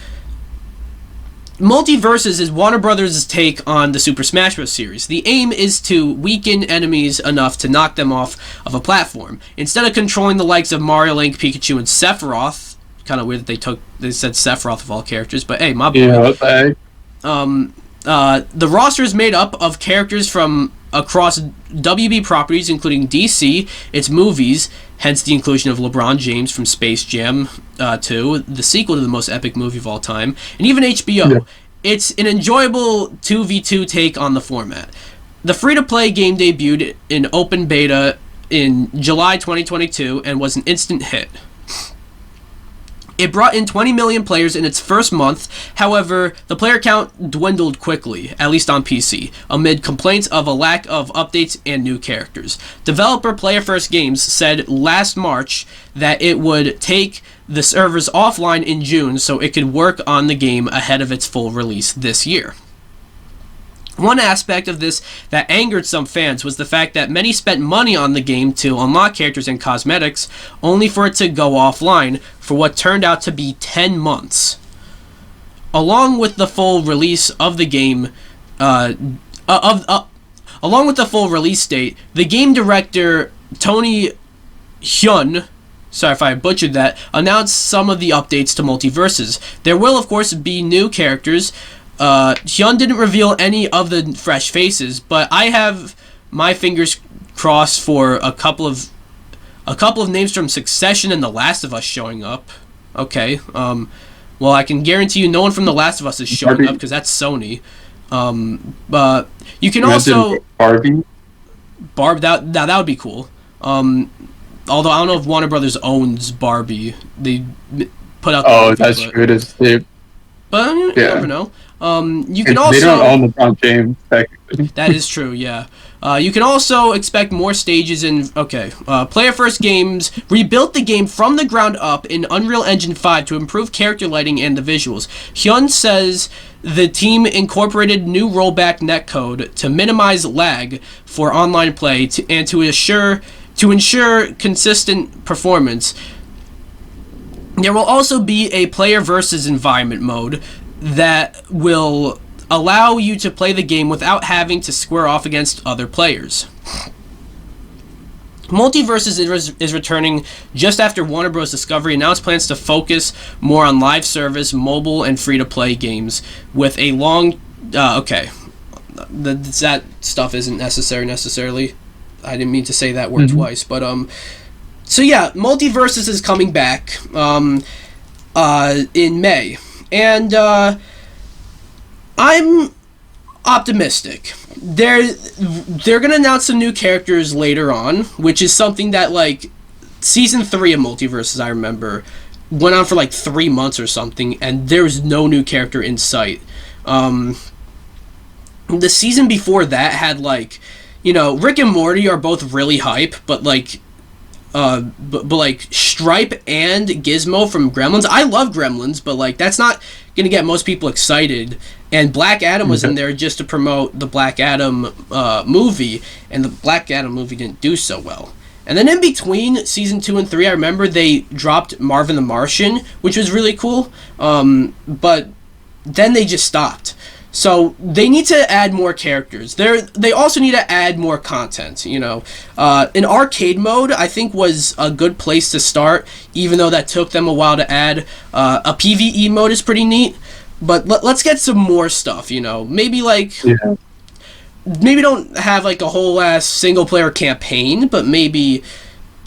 Multiversus is Warner Brothers' take on the Super Smash Bros. Series. The aim is to weaken enemies enough to knock them off of a platform. Instead of controlling the likes of Mario, Link, Pikachu, and Sephiroth, kind of weird that they said Sephiroth of all characters, but hey, my boy. Yeah, what the heck? The roster is made up of characters from across WB properties, including DC, its movies, hence the inclusion of LeBron James from Space Jam 2, the sequel to the most epic movie of all time, and even HBO. Yeah. It's an enjoyable 2v2 take on the format. The free-to-play game debuted in open beta in July 2022 and was an instant hit. It brought in 20 million players in its first month. However, the player count dwindled quickly, at least on PC, amid complaints of a lack of updates and new characters. Developer Player First Games said last March that it would take the servers offline in June so it could work on the game ahead of its full release this year. One aspect of this that angered some fans was the fact that many spent money on the game to unlock characters and cosmetics, only for it to go offline for what turned out to be 10 months. Along with the full release of the game, along with the full release date, the game director Tony Hyun, sorry if I butchered that, announced some of the updates to Multiversus. There will, of course, be new characters. Hyun didn't reveal any of the fresh faces, but I have my fingers crossed for a couple of names from Succession and The Last of Us showing up. Okay, well, I can guarantee you no one from The Last of Us is showing up because that's Sony. But you can also Barbie. That would be cool. Although I don't know if Warner Brothers owns Barbie, they put out. That's true. It is. But you never know. You can also. They don't own LeBron James. Technically. That is true. Yeah. You can also expect more stages in. Okay. Player First Games rebuilt the game from the ground up in Unreal Engine 5 to improve character lighting and the visuals. Hyun says the team incorporated new rollback netcode to minimize lag for online play and to ensure consistent performance. There will also be a player versus environment mode that will allow you to play the game without having to square off against other players. Multiversus is returning just after Warner Bros. Discovery announced plans to focus more on live service, mobile, and free-to-play games with a long... that stuff isn't necessarily. I didn't mean to say that word twice, but... So yeah, Multiversus is coming back in May. And I'm optimistic. They're gonna announce some new characters later on, which is something that, like, season 3 of Multiversus, I remember, went on for like 3 months or something, and there was no new character in sight. The season before that had, like, you know, Rick and Morty are both really hype, but like Stripe and Gizmo from Gremlins, I love Gremlins, but like that's not gonna get most people excited. And Black Adam was in there just to promote the Black Adam movie, and the Black Adam movie didn't do so well. And then in between season 2 and 3, I remember they dropped Marvin the Martian, which was really cool, but then they just stopped. So they need to add more characters. They also need to add more content, you know. An arcade mode, I think, was a good place to start, even though that took them a while to add. A PvE mode is pretty neat, but let's get some more stuff, you know. Maybe, like... Yeah. Maybe don't have, like, a whole-ass single-player campaign, but maybe,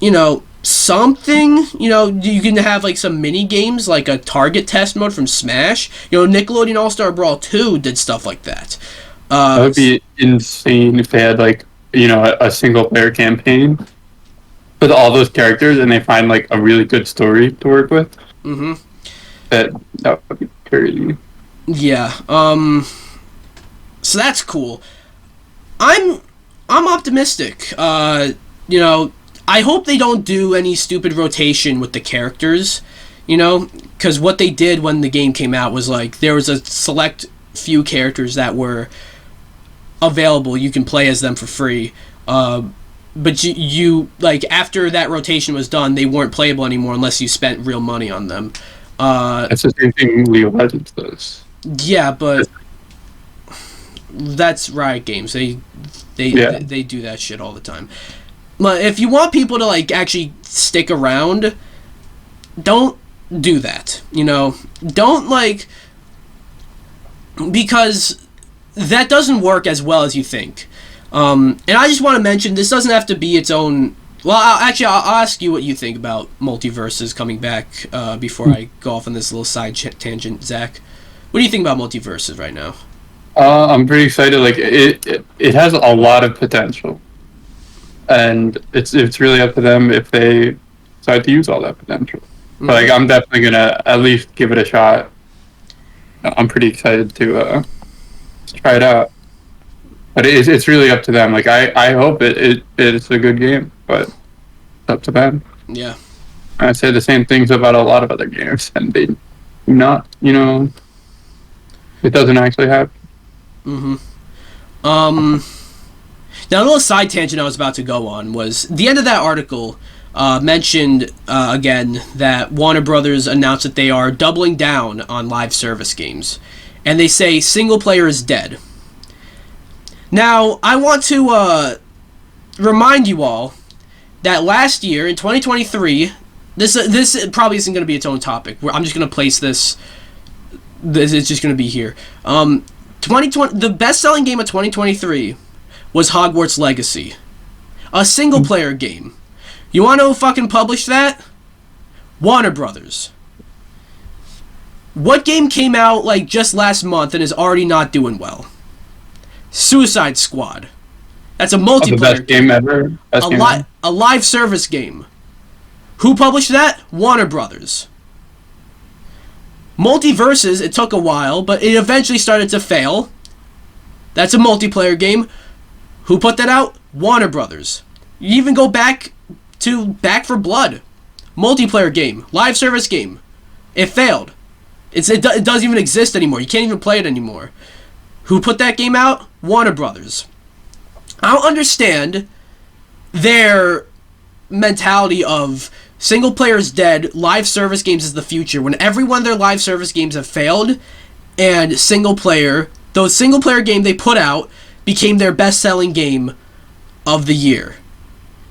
you know, something. You know, you can have, like, some mini-games, like a target test mode from Smash. You know, Nickelodeon All-Star Brawl 2 did stuff like that. That would be insane if they had, like, you know, a single-player campaign with all those characters, and they find, like, a really good story to work with. Mm-hmm. That would be crazy. Yeah, so that's cool. I'm optimistic. You know, I hope they don't do any stupid rotation with the characters, you know, because what they did when the game came out was, like, there was a select few characters that were available. You can play as them for free. But you like, after that rotation was done, they weren't playable anymore unless you spent real money on them. That's the same thing League of Legends does. Yeah, but that's Riot Games. They do that shit all the time. But if you want people to, like, actually stick around, don't do that. You know, don't, like, because that doesn't work as well as you think. And I just want to mention, this doesn't have to be its own. Well, I'll ask you what you think about Multiversus coming back before I go off on this little side tangent, Zach. What do you think about Multiversus right now? I'm pretty excited. Like, it has a lot of potential, and it's really up to them if they decide to use all that potential. Mm-hmm. But, like, I'm definitely gonna at least give it a shot. I'm pretty excited to try it out. But it's really up to them. Like, I hope it's a good game, but it's up to them. Yeah. I say the same things about a lot of other games, and they do not, you know, it doesn't actually happen. Mm-hmm. Now, a little side tangent I was about to go on was the end of that article mentioned, again, that Warner Brothers announced that they are doubling down on live service games. And they say single player is dead. Now, I want to remind you all that last year, in 2023, this probably isn't going to be its own topic. I'm just going to place this. This is just going to be here. 2020, the best-selling game of 2023 was Hogwarts Legacy, a single-player game. You want to know who fucking published that? Warner Brothers. What game came out, like, just last month and is already not doing well? Suicide Squad. That's a multiplayer game ever. A live service game. Who published that? Warner Brothers. Multiversus, it took a while, but it eventually started to fail. That's a multiplayer game. Who put that out? Warner Brothers. You even go back to Back 4 Blood. Multiplayer game. Live service game. It failed. It doesn't even exist anymore. You can't even play it anymore. Who put that game out? Warner Brothers. I don't understand their mentality of single player is dead, live service games is the future, when every one of their live service games have failed, and those single player game they put out became their best-selling game of the year.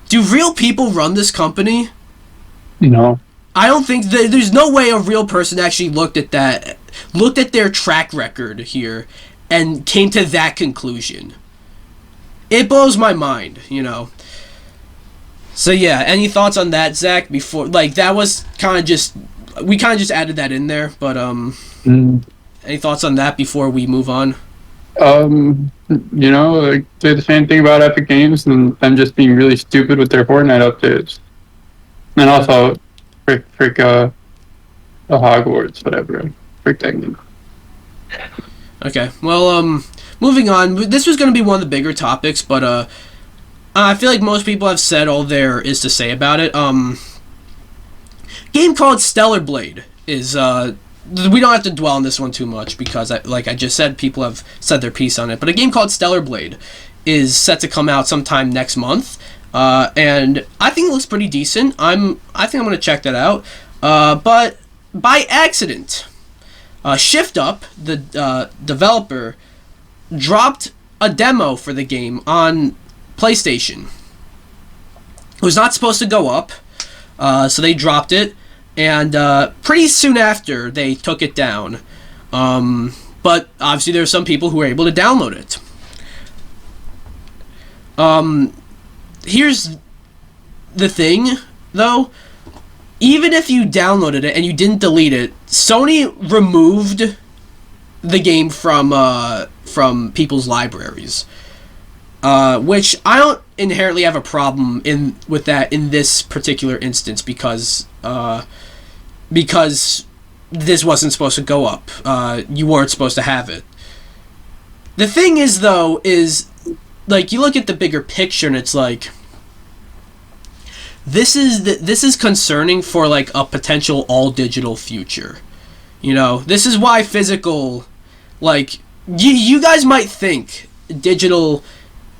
Do real people run this company? No. I don't think there's no way a real person actually looked at their track record here and came to that conclusion. It blows my mind, you know. So yeah, any thoughts on that, Zach? Before, like, that was kind of just, we kind of just added that in there, but any thoughts on that before we move on? You know, like, say the same thing about Epic Games and them just being really stupid with their Fortnite updates. And also, frick, the Hogwarts, whatever. Frick that game. Okay, well, moving on. This was going to be one of the bigger topics, but, I feel like most people have said all there is to say about it. Game called Stellar Blade is, we don't have to dwell on this one too much because, like I just said, people have said their piece on it. But a game called Stellar Blade is set to come out sometime next month, and I think it looks pretty decent. I think I'm going to check that out. But by accident, Shift Up, the developer, dropped a demo for the game on PlayStation. It was not supposed to go up, so they dropped it, and pretty soon after they took it down. But obviously there are some people who were able to download it. Here's the thing, though. Even if you downloaded it and you didn't delete it, Sony removed the game from people's libraries. Which I don't inherently have a problem with that in this particular instance because this wasn't supposed to go up. You weren't supposed to have it. The thing is, though, is like you look at the bigger picture and it's like this is concerning for like a potential all digital future. You know, this is why physical, like you guys might think digital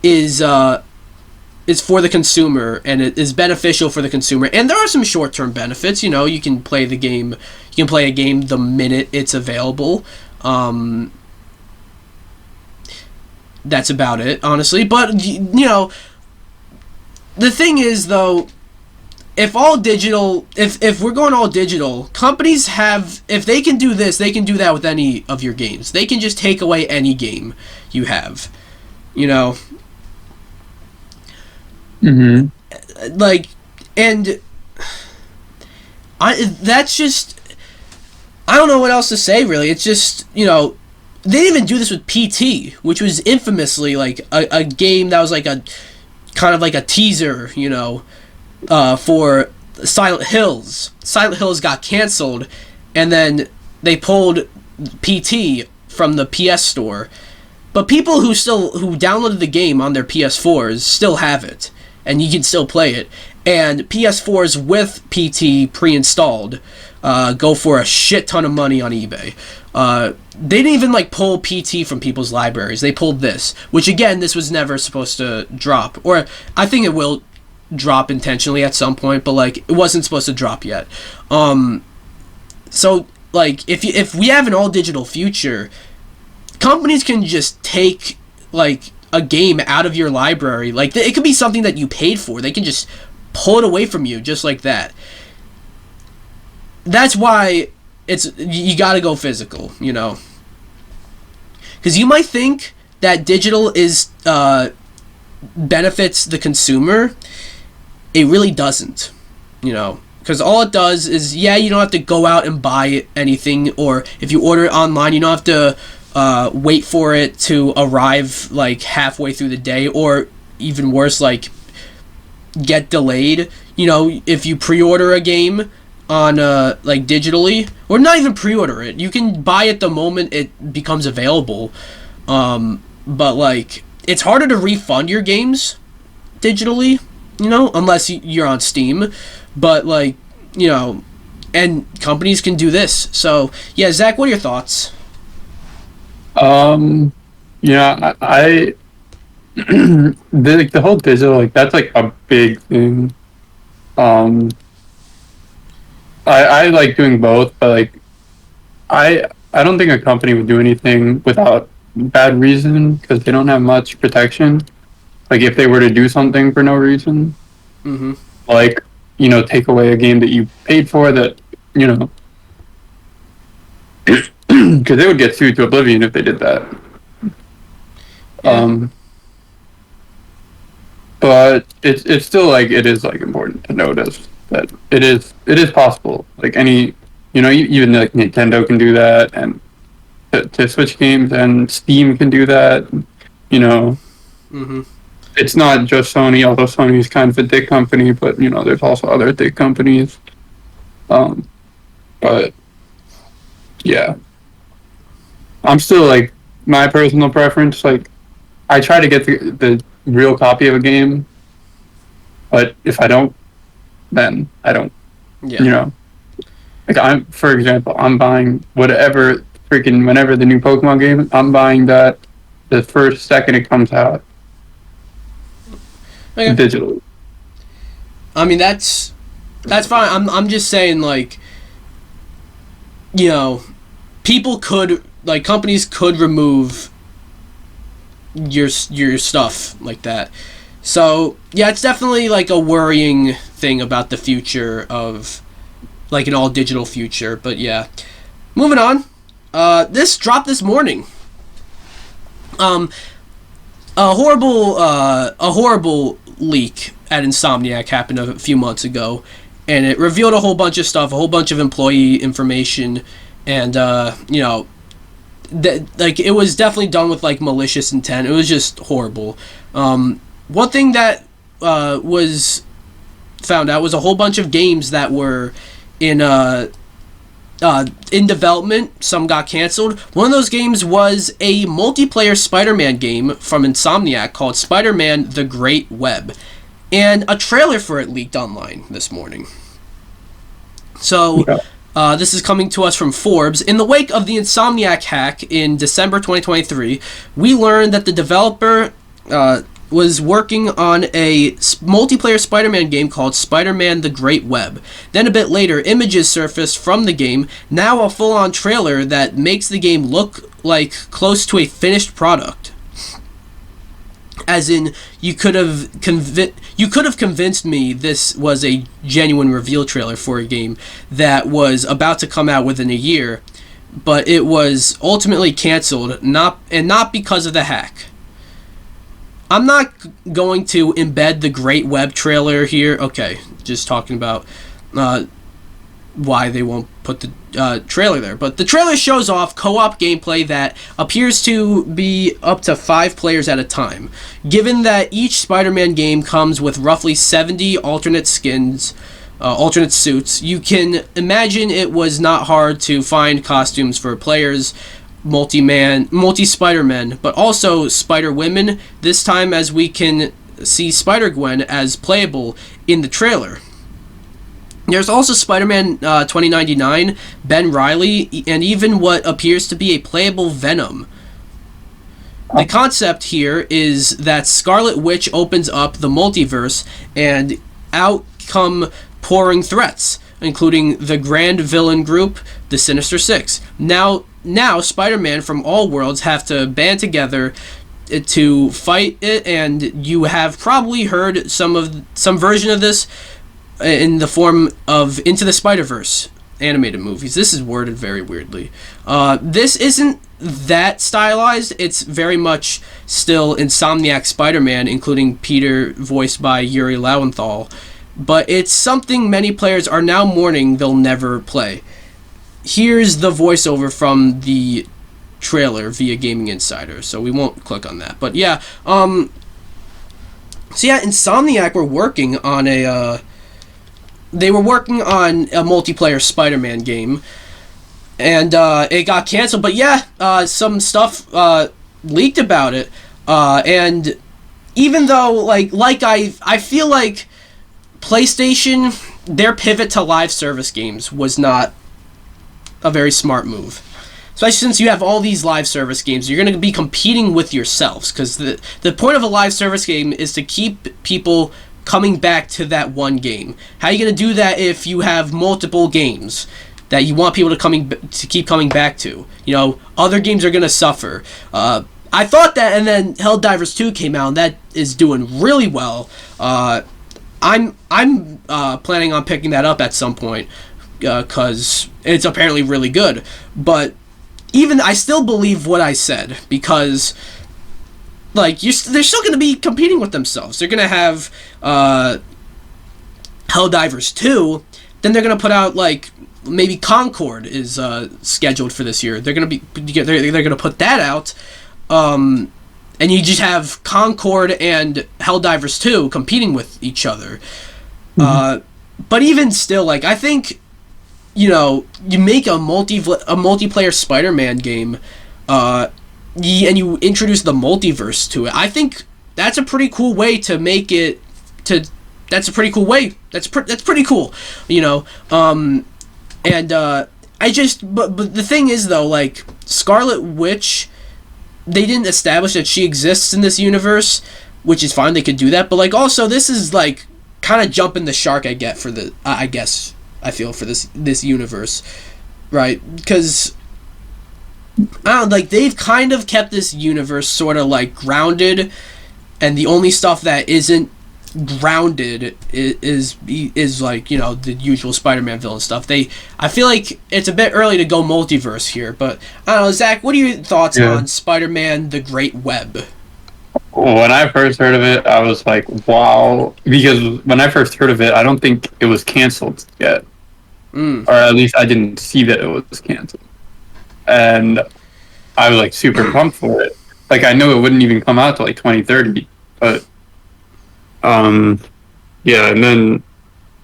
is for the consumer and it is beneficial for the consumer, and there are some short-term benefits. You know, you can play a game the minute it's available. That's about it, honestly. But you know, the thing is, though, if we're going all digital, companies if they can do this, they can do that with any of your games. They can just take away any game you have, you know. Mm-hmm. Like, and that's just, I don't know what else to say, really. It's just, you know, they didn't even do this with PT, which was infamously like a game that was like a kind of like a teaser, you know, for Silent Hills. Silent Hills got canceled, and then they pulled PT from the PS Store. But people who downloaded the game on their PS4s still have it, and you can still play it. And PS4s with PT pre-installed go for a shit ton of money on eBay. They didn't even like pull PT from people's libraries. They pulled this, which again, this was never supposed to drop, or I think it will drop intentionally at some point, but like it wasn't supposed to drop yet. So like if we have an all digital future, companies can just take like a game out of your library. Like it could be something that you paid for. They can just pull it away from you just like that. That's why you got to go physical, you know. Because you might think that digital is benefits the consumer. It really doesn't, you know. Because all it does is, yeah, you don't have to go out and buy anything, or if you order it online, you don't have to wait for it to arrive like halfway through the day, or even worse, like get delayed. You know, if you pre-order a game on like digitally, or not even pre-order it, you can buy it the moment it becomes available. But like it's harder to refund your games digitally, you know, unless you're on Steam. But like, you know, and companies can do this. So yeah, Zach, what are your thoughts? Yeah, I the whole digital, like, that's like a big thing. I like doing both, but like I don't think a company would do anything without bad reason because they don't have much protection. Like if they were to do something for no reason, Mm-hmm. like, take away a game that you paid for, that, because they would get sued to oblivion if they did that. Yeah. But it's still like, it is like important to notice that it is possible. Like any, even like Nintendo can do that, and to Switch games, and Steam can do that. Mm-hmm. It's not just Sony, although Sony's kind of a dick company, but there's also other dick companies. But yeah, I'm still like, my personal preference, like, I try to get the real copy of a game, but if I don't, then I don't. Yeah. Like, for example, I'm buying whatever whenever the new Pokemon game, I'm buying that the first second it comes out, Okay. digitally. I mean, that's fine. I'm just saying, like, people could, like, companies could remove your stuff like that. So yeah, it's definitely like a worrying thing about the future of, like, an all digital future. But yeah, moving on. This dropped this morning. A horrible leak at Insomniac happened a few months ago, and it revealed a whole bunch of stuff, a whole bunch of employee information, and like, it was definitely done with, like, malicious intent. It was just horrible. One thing that was found out was a whole bunch of games that were in development. Some got canceled. One of those games was a multiplayer Spider-Man game from Insomniac called Spider-Man: The Great Web, and a trailer for it leaked online this morning. So this is coming to us from Forbes. In the wake of the Insomniac hack in December 2023, we learned that the developer was working on a multiplayer Spider-Man game called Spider-Man: The Great Web. Then a bit later, images surfaced from the game, now a full-on trailer that makes the game look like close to a finished product. As in, you could have convinced me this was a genuine reveal trailer for a game that was about to come out within a year, but it was ultimately canceled, not because of the hack. I'm not going to embed the Great Web trailer here. Okay, just talking about why they won't put the trailer there. But the trailer shows off co-op gameplay that appears to be up to 5 players at a time. Given that each Spider-Man game comes with roughly 70 alternate skins, alternate suits, you can imagine it was not hard to find costumes for players, multi-Spider-Men, but also Spider-Women, this time as we can see Spider-Gwen as playable in the trailer. There's also Spider-Man 2099, Ben Reilly, and even what appears to be a playable Venom. The concept here is that Scarlet Witch opens up the multiverse, and out come pouring threats, including the Grand Villain Group, the Sinister Six. Now Spider-Man from all worlds have to band together to fight it, and you have probably heard some version of this in the form of Into the Spider-Verse animated movies. This is worded very weirdly. This isn't that stylized. It's very much still Insomniac Spider-Man, including Peter, voiced by Yuri Lowenthal. But it's something many players are now mourning they'll never play. Here's the voiceover from the trailer via Gaming Insider, so we won't click on that. But yeah, Insomniac were working on a multiplayer Spider-Man game, and it got canceled. But yeah, some stuff leaked about it, and even though I feel like PlayStation their pivot to live service games was not a very smart move. Especially since you have all these live service games, you're going to be competing with yourselves, because the point of a live service game is to keep people coming back to that one game. How are you going to do that if you have multiple games that you want people to keep coming back to? You know, other games are going to suffer. I thought that, and then Helldivers 2 came out, and that is doing really well. I'm planning on picking that up at some point, because it's apparently really good. But even I still believe what I said, because like they're still going to be competing with themselves. They're going to have Helldivers 2, then they're going to put out like maybe Concord is scheduled for this year. They're going to put that out. And you just have Concord and Helldivers 2 competing with each other. But even still, like, I think, you know, you make a multiplayer Spider-Man game, and you introduce the multiverse to it. I think that's a pretty cool way to make it. That's a pretty cool way. That's pretty cool, you know. But the thing is though, like Scarlet Witch, they didn't establish that she exists in this universe, which is fine. They could do that, but like also this is like kind of jumping the shark. I feel for this universe, right? Because I don't know, like they've kind of kept this universe sort of like grounded, and the only stuff that isn't grounded is like, you know, the usual Spider-Man villain stuff. I feel like it's a bit early to go multiverse here, but I don't know, Zach, what are your thoughts on Spider-Man: The Great Web? When I first heard of it, I was like, wow, because when I first heard of it, I don't think it was canceled yet, or at least I didn't see that it was canceled, and I was like super pumped for it. Like I knew it wouldn't even come out till like 2030, but yeah, and then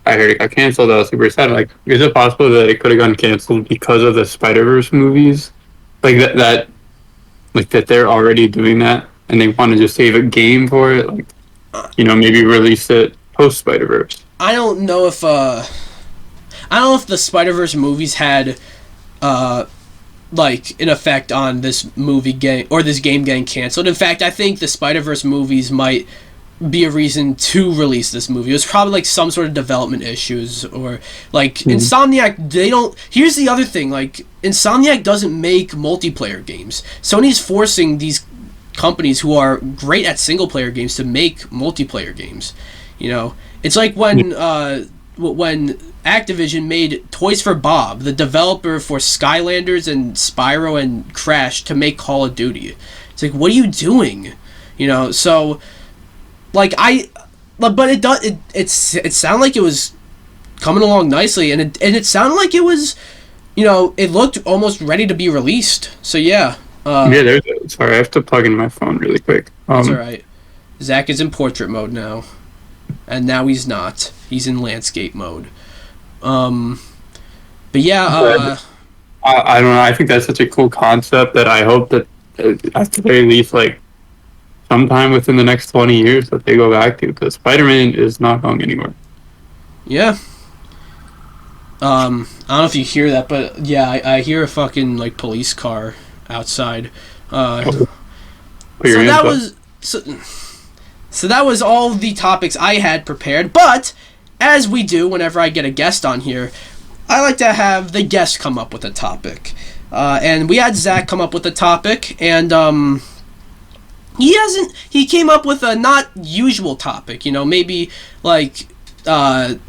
I heard it got canceled. I was super sad. Like, is it possible that it could have gotten canceled because of the Spider-Verse movies? Like that they're already doing that, and they want to just save a game for it. Like, you know, maybe release it post Spider-Verse. I don't know if the Spider-Verse movies had like an effect on this game getting canceled. In fact, I think the Spider-Verse movies might be a reason to release this movie. It was probably like some sort of development issues, or like Insomniac, they don't. Here's the other thing, like Insomniac doesn't make multiplayer games. Sony's forcing these companies who are great at single player games to make multiplayer games. You know, it's like when Activision made Toys for Bob, the developer for Skylanders and Spyro and Crash, to make Call of Duty. It's like, what are you doing? You know, so like but it sounded like it was coming along nicely, and it sounded like it was, you know, it looked almost ready to be released. So yeah. Sorry, I have to plug in my phone really quick. That's all right. Zach is in portrait mode now, and now he's not. He's in landscape mode. But yeah. I don't know. I think that's such a cool concept that I hope that at the very least, like, sometime within the next 20 years that they go back to, because Spider-Man is not going anywhere. Yeah. I don't know if you hear that, but yeah, I hear a fucking like police car outside. So that was all the topics I had prepared, but as we do whenever I get a guest on here, I like to have the guest come up with a topic. And we had Zach come up with a topic, and he came up with a not usual topic, you know, maybe like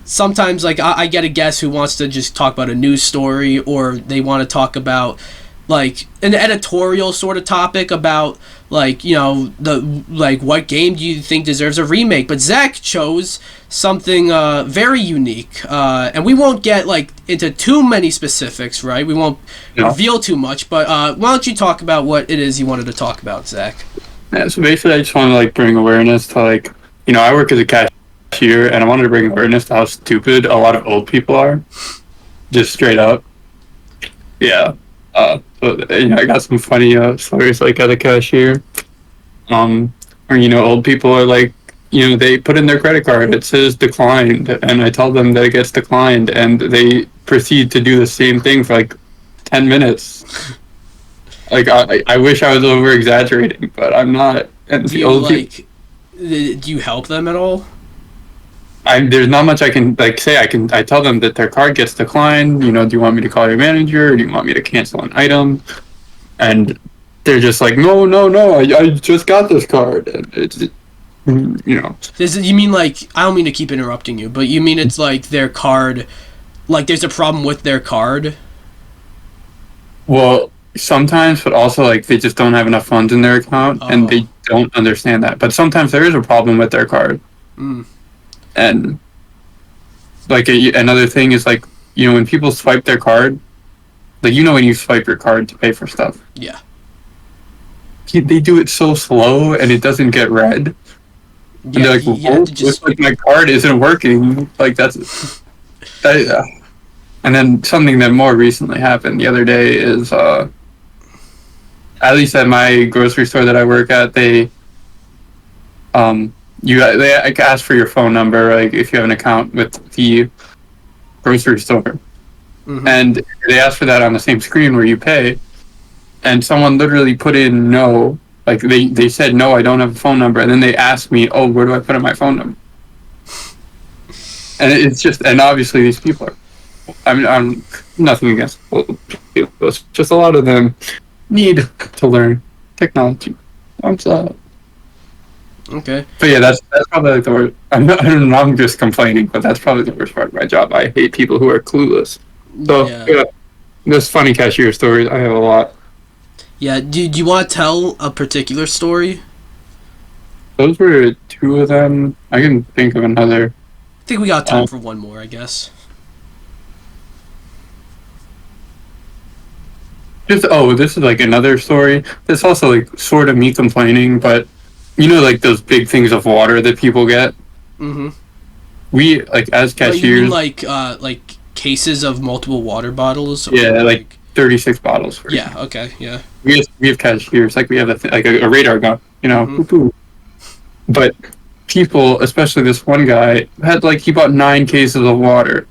sometimes like I get a guest who wants to just talk about a news story, or they want to talk about like an editorial sort of topic about, like, you know, what game do you think deserves a remake. But Zach chose something very unique, and we won't get like into too many specifics, right? We won't reveal too much, but why don't you talk about what it is you wanted to talk about, Zach? Yeah, so basically I just want to like bring awareness to, like, you know, I work as a cashier, and I wanted to bring awareness to how stupid a lot of old people are, just straight up. Yeah. So, you know, I got some funny stories like at a cashier, where, you know, old people are like, they put in their credit card, it says declined, and I tell them that it gets declined, and they proceed to do the same thing for like 10 minutes. Like, I wish I was over exaggerating, but I'm not. And do you help them at all? There's not much I can say. I tell them that their card gets declined. Do you want me to call your manager, or do you want me to cancel an item? And they're just like, no, I just got this card. And it's, You mean like, I don't mean to keep interrupting you, but you mean it's like their card, like there's a problem with their card? Well, sometimes, but also like they just don't have enough funds in their account, and they don't understand that. But sometimes there is a problem with their card. And like another thing is like, when people swipe their card, like, when you swipe your card to pay for stuff. Yeah. They do it so slow and it doesn't get read. And they're like, looks like my card isn't working. Like, that's... And then something that more recently happened the other day is, at least at my grocery store that I work at, they ask for your phone number, like, if you have an account with the grocery store. And they ask for that on the same screen where you pay. And someone literally put in no. Like, they said, no, I don't have a phone number. And then they asked me, where do I put in my phone number? And it's just, and obviously these people are, I'm nothing against people. It's just a lot of them need to learn technology. Okay. But yeah, that's probably like the worst. I'm just complaining, but that's probably the worst part of my job. I hate people who are clueless. So, yeah, those funny cashier stories, I have a lot. Yeah, do you want to tell a particular story? Those were two of them. I can think of another. I think we got time for one more, I guess. This is like another story. It's also like sort of me complaining, but like those big things of water that people get. We, like, as cashiers. You mean like cases of multiple water bottles? Yeah, like 36 bottles. Okay, yeah. We have cashiers, like we have a radar gun, But people, especially this one guy, he bought 9 cases of water,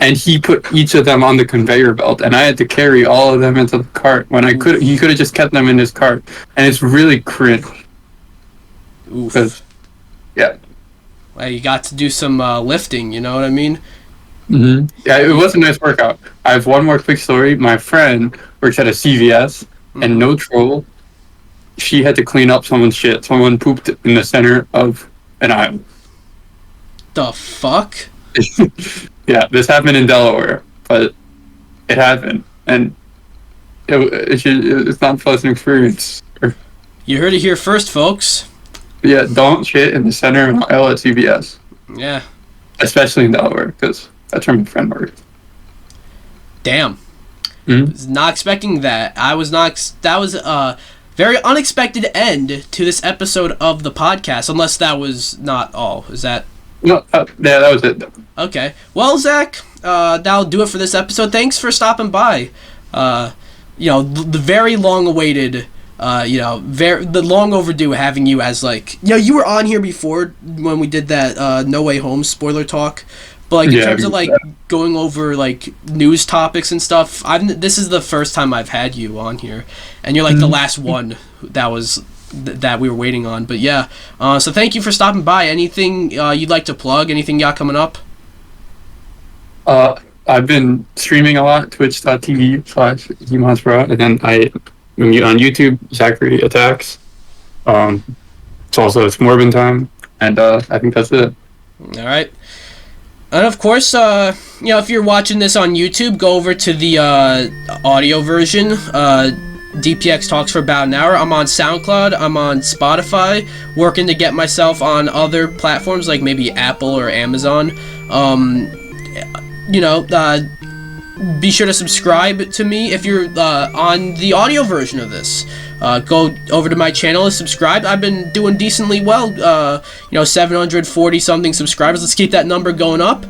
and he put each of them on the conveyor belt, and I had to carry all of them into the cart when he could have just kept them in his cart, and it's really cringe. Oof. Yeah. Well, you got to do some lifting, you know what I mean? Yeah, it was a nice workout. I have one more quick story. My friend works at a CVS, and no troll, she had to clean up someone's shit. Someone pooped in the center of an aisle. The fuck? Yeah, this happened in Delaware, but it happened, and it's not a pleasant experience. You heard it here first, folks. Yeah, don't shit in the center of an aisle at CVS. Yeah. Especially in Delaware, because that's where my friend worked. Damn. Was not expecting that. That was a very unexpected end to this episode of the podcast, unless that was not all. Is that... No, yeah, that was it. Okay. Well, Zach, that'll do it for this episode. Thanks for stopping by. The very long-awaited... the long overdue having you as you were on here before when we did that No Way Home spoiler talk, but in terms of going over news topics and stuff, this is the first time I've had you on here, and you're the last one that we were waiting on. But yeah, so thank you for stopping by. Anything you'd like to plug? Anything you got coming up? I've been streaming a lot, twitch.tv/HeMonsPro, and then on YouTube, Zachary Attacks. It's Morbin time, and I think that's it. All right. And of course, if you're watching this on YouTube, go over to the audio version. DPX Talks for about an hour. I'm on SoundCloud. I'm on Spotify. Working to get myself on other platforms like maybe Apple or Amazon. Be sure to subscribe to me if you're on the audio version of this. Go over to my channel and subscribe. I've been doing decently well. 740 something subscribers. Let's keep that number going up.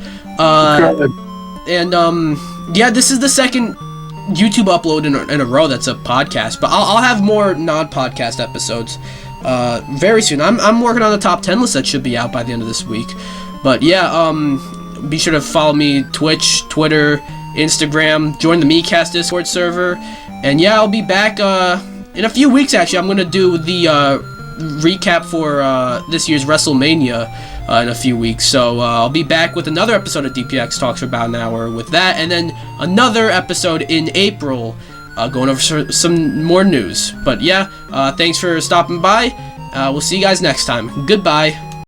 This is the second YouTube upload in a row that's a podcast, but I'll have more non-podcast episodes. very soon. I'm working on the top 10 list that should be out by the end of this week. But yeah, be sure to follow me Twitch, Twitter, Instagram, join the MiiKcast Discord server, and yeah, I'll be back in a few weeks. Actually, I'm gonna do the recap for this year's WrestleMania in a few weeks. So I'll be back with another episode of DPX Talks for about an hour with that, and then another episode in April going over some more news. But yeah, thanks for stopping by. We'll see you guys next time. Goodbye.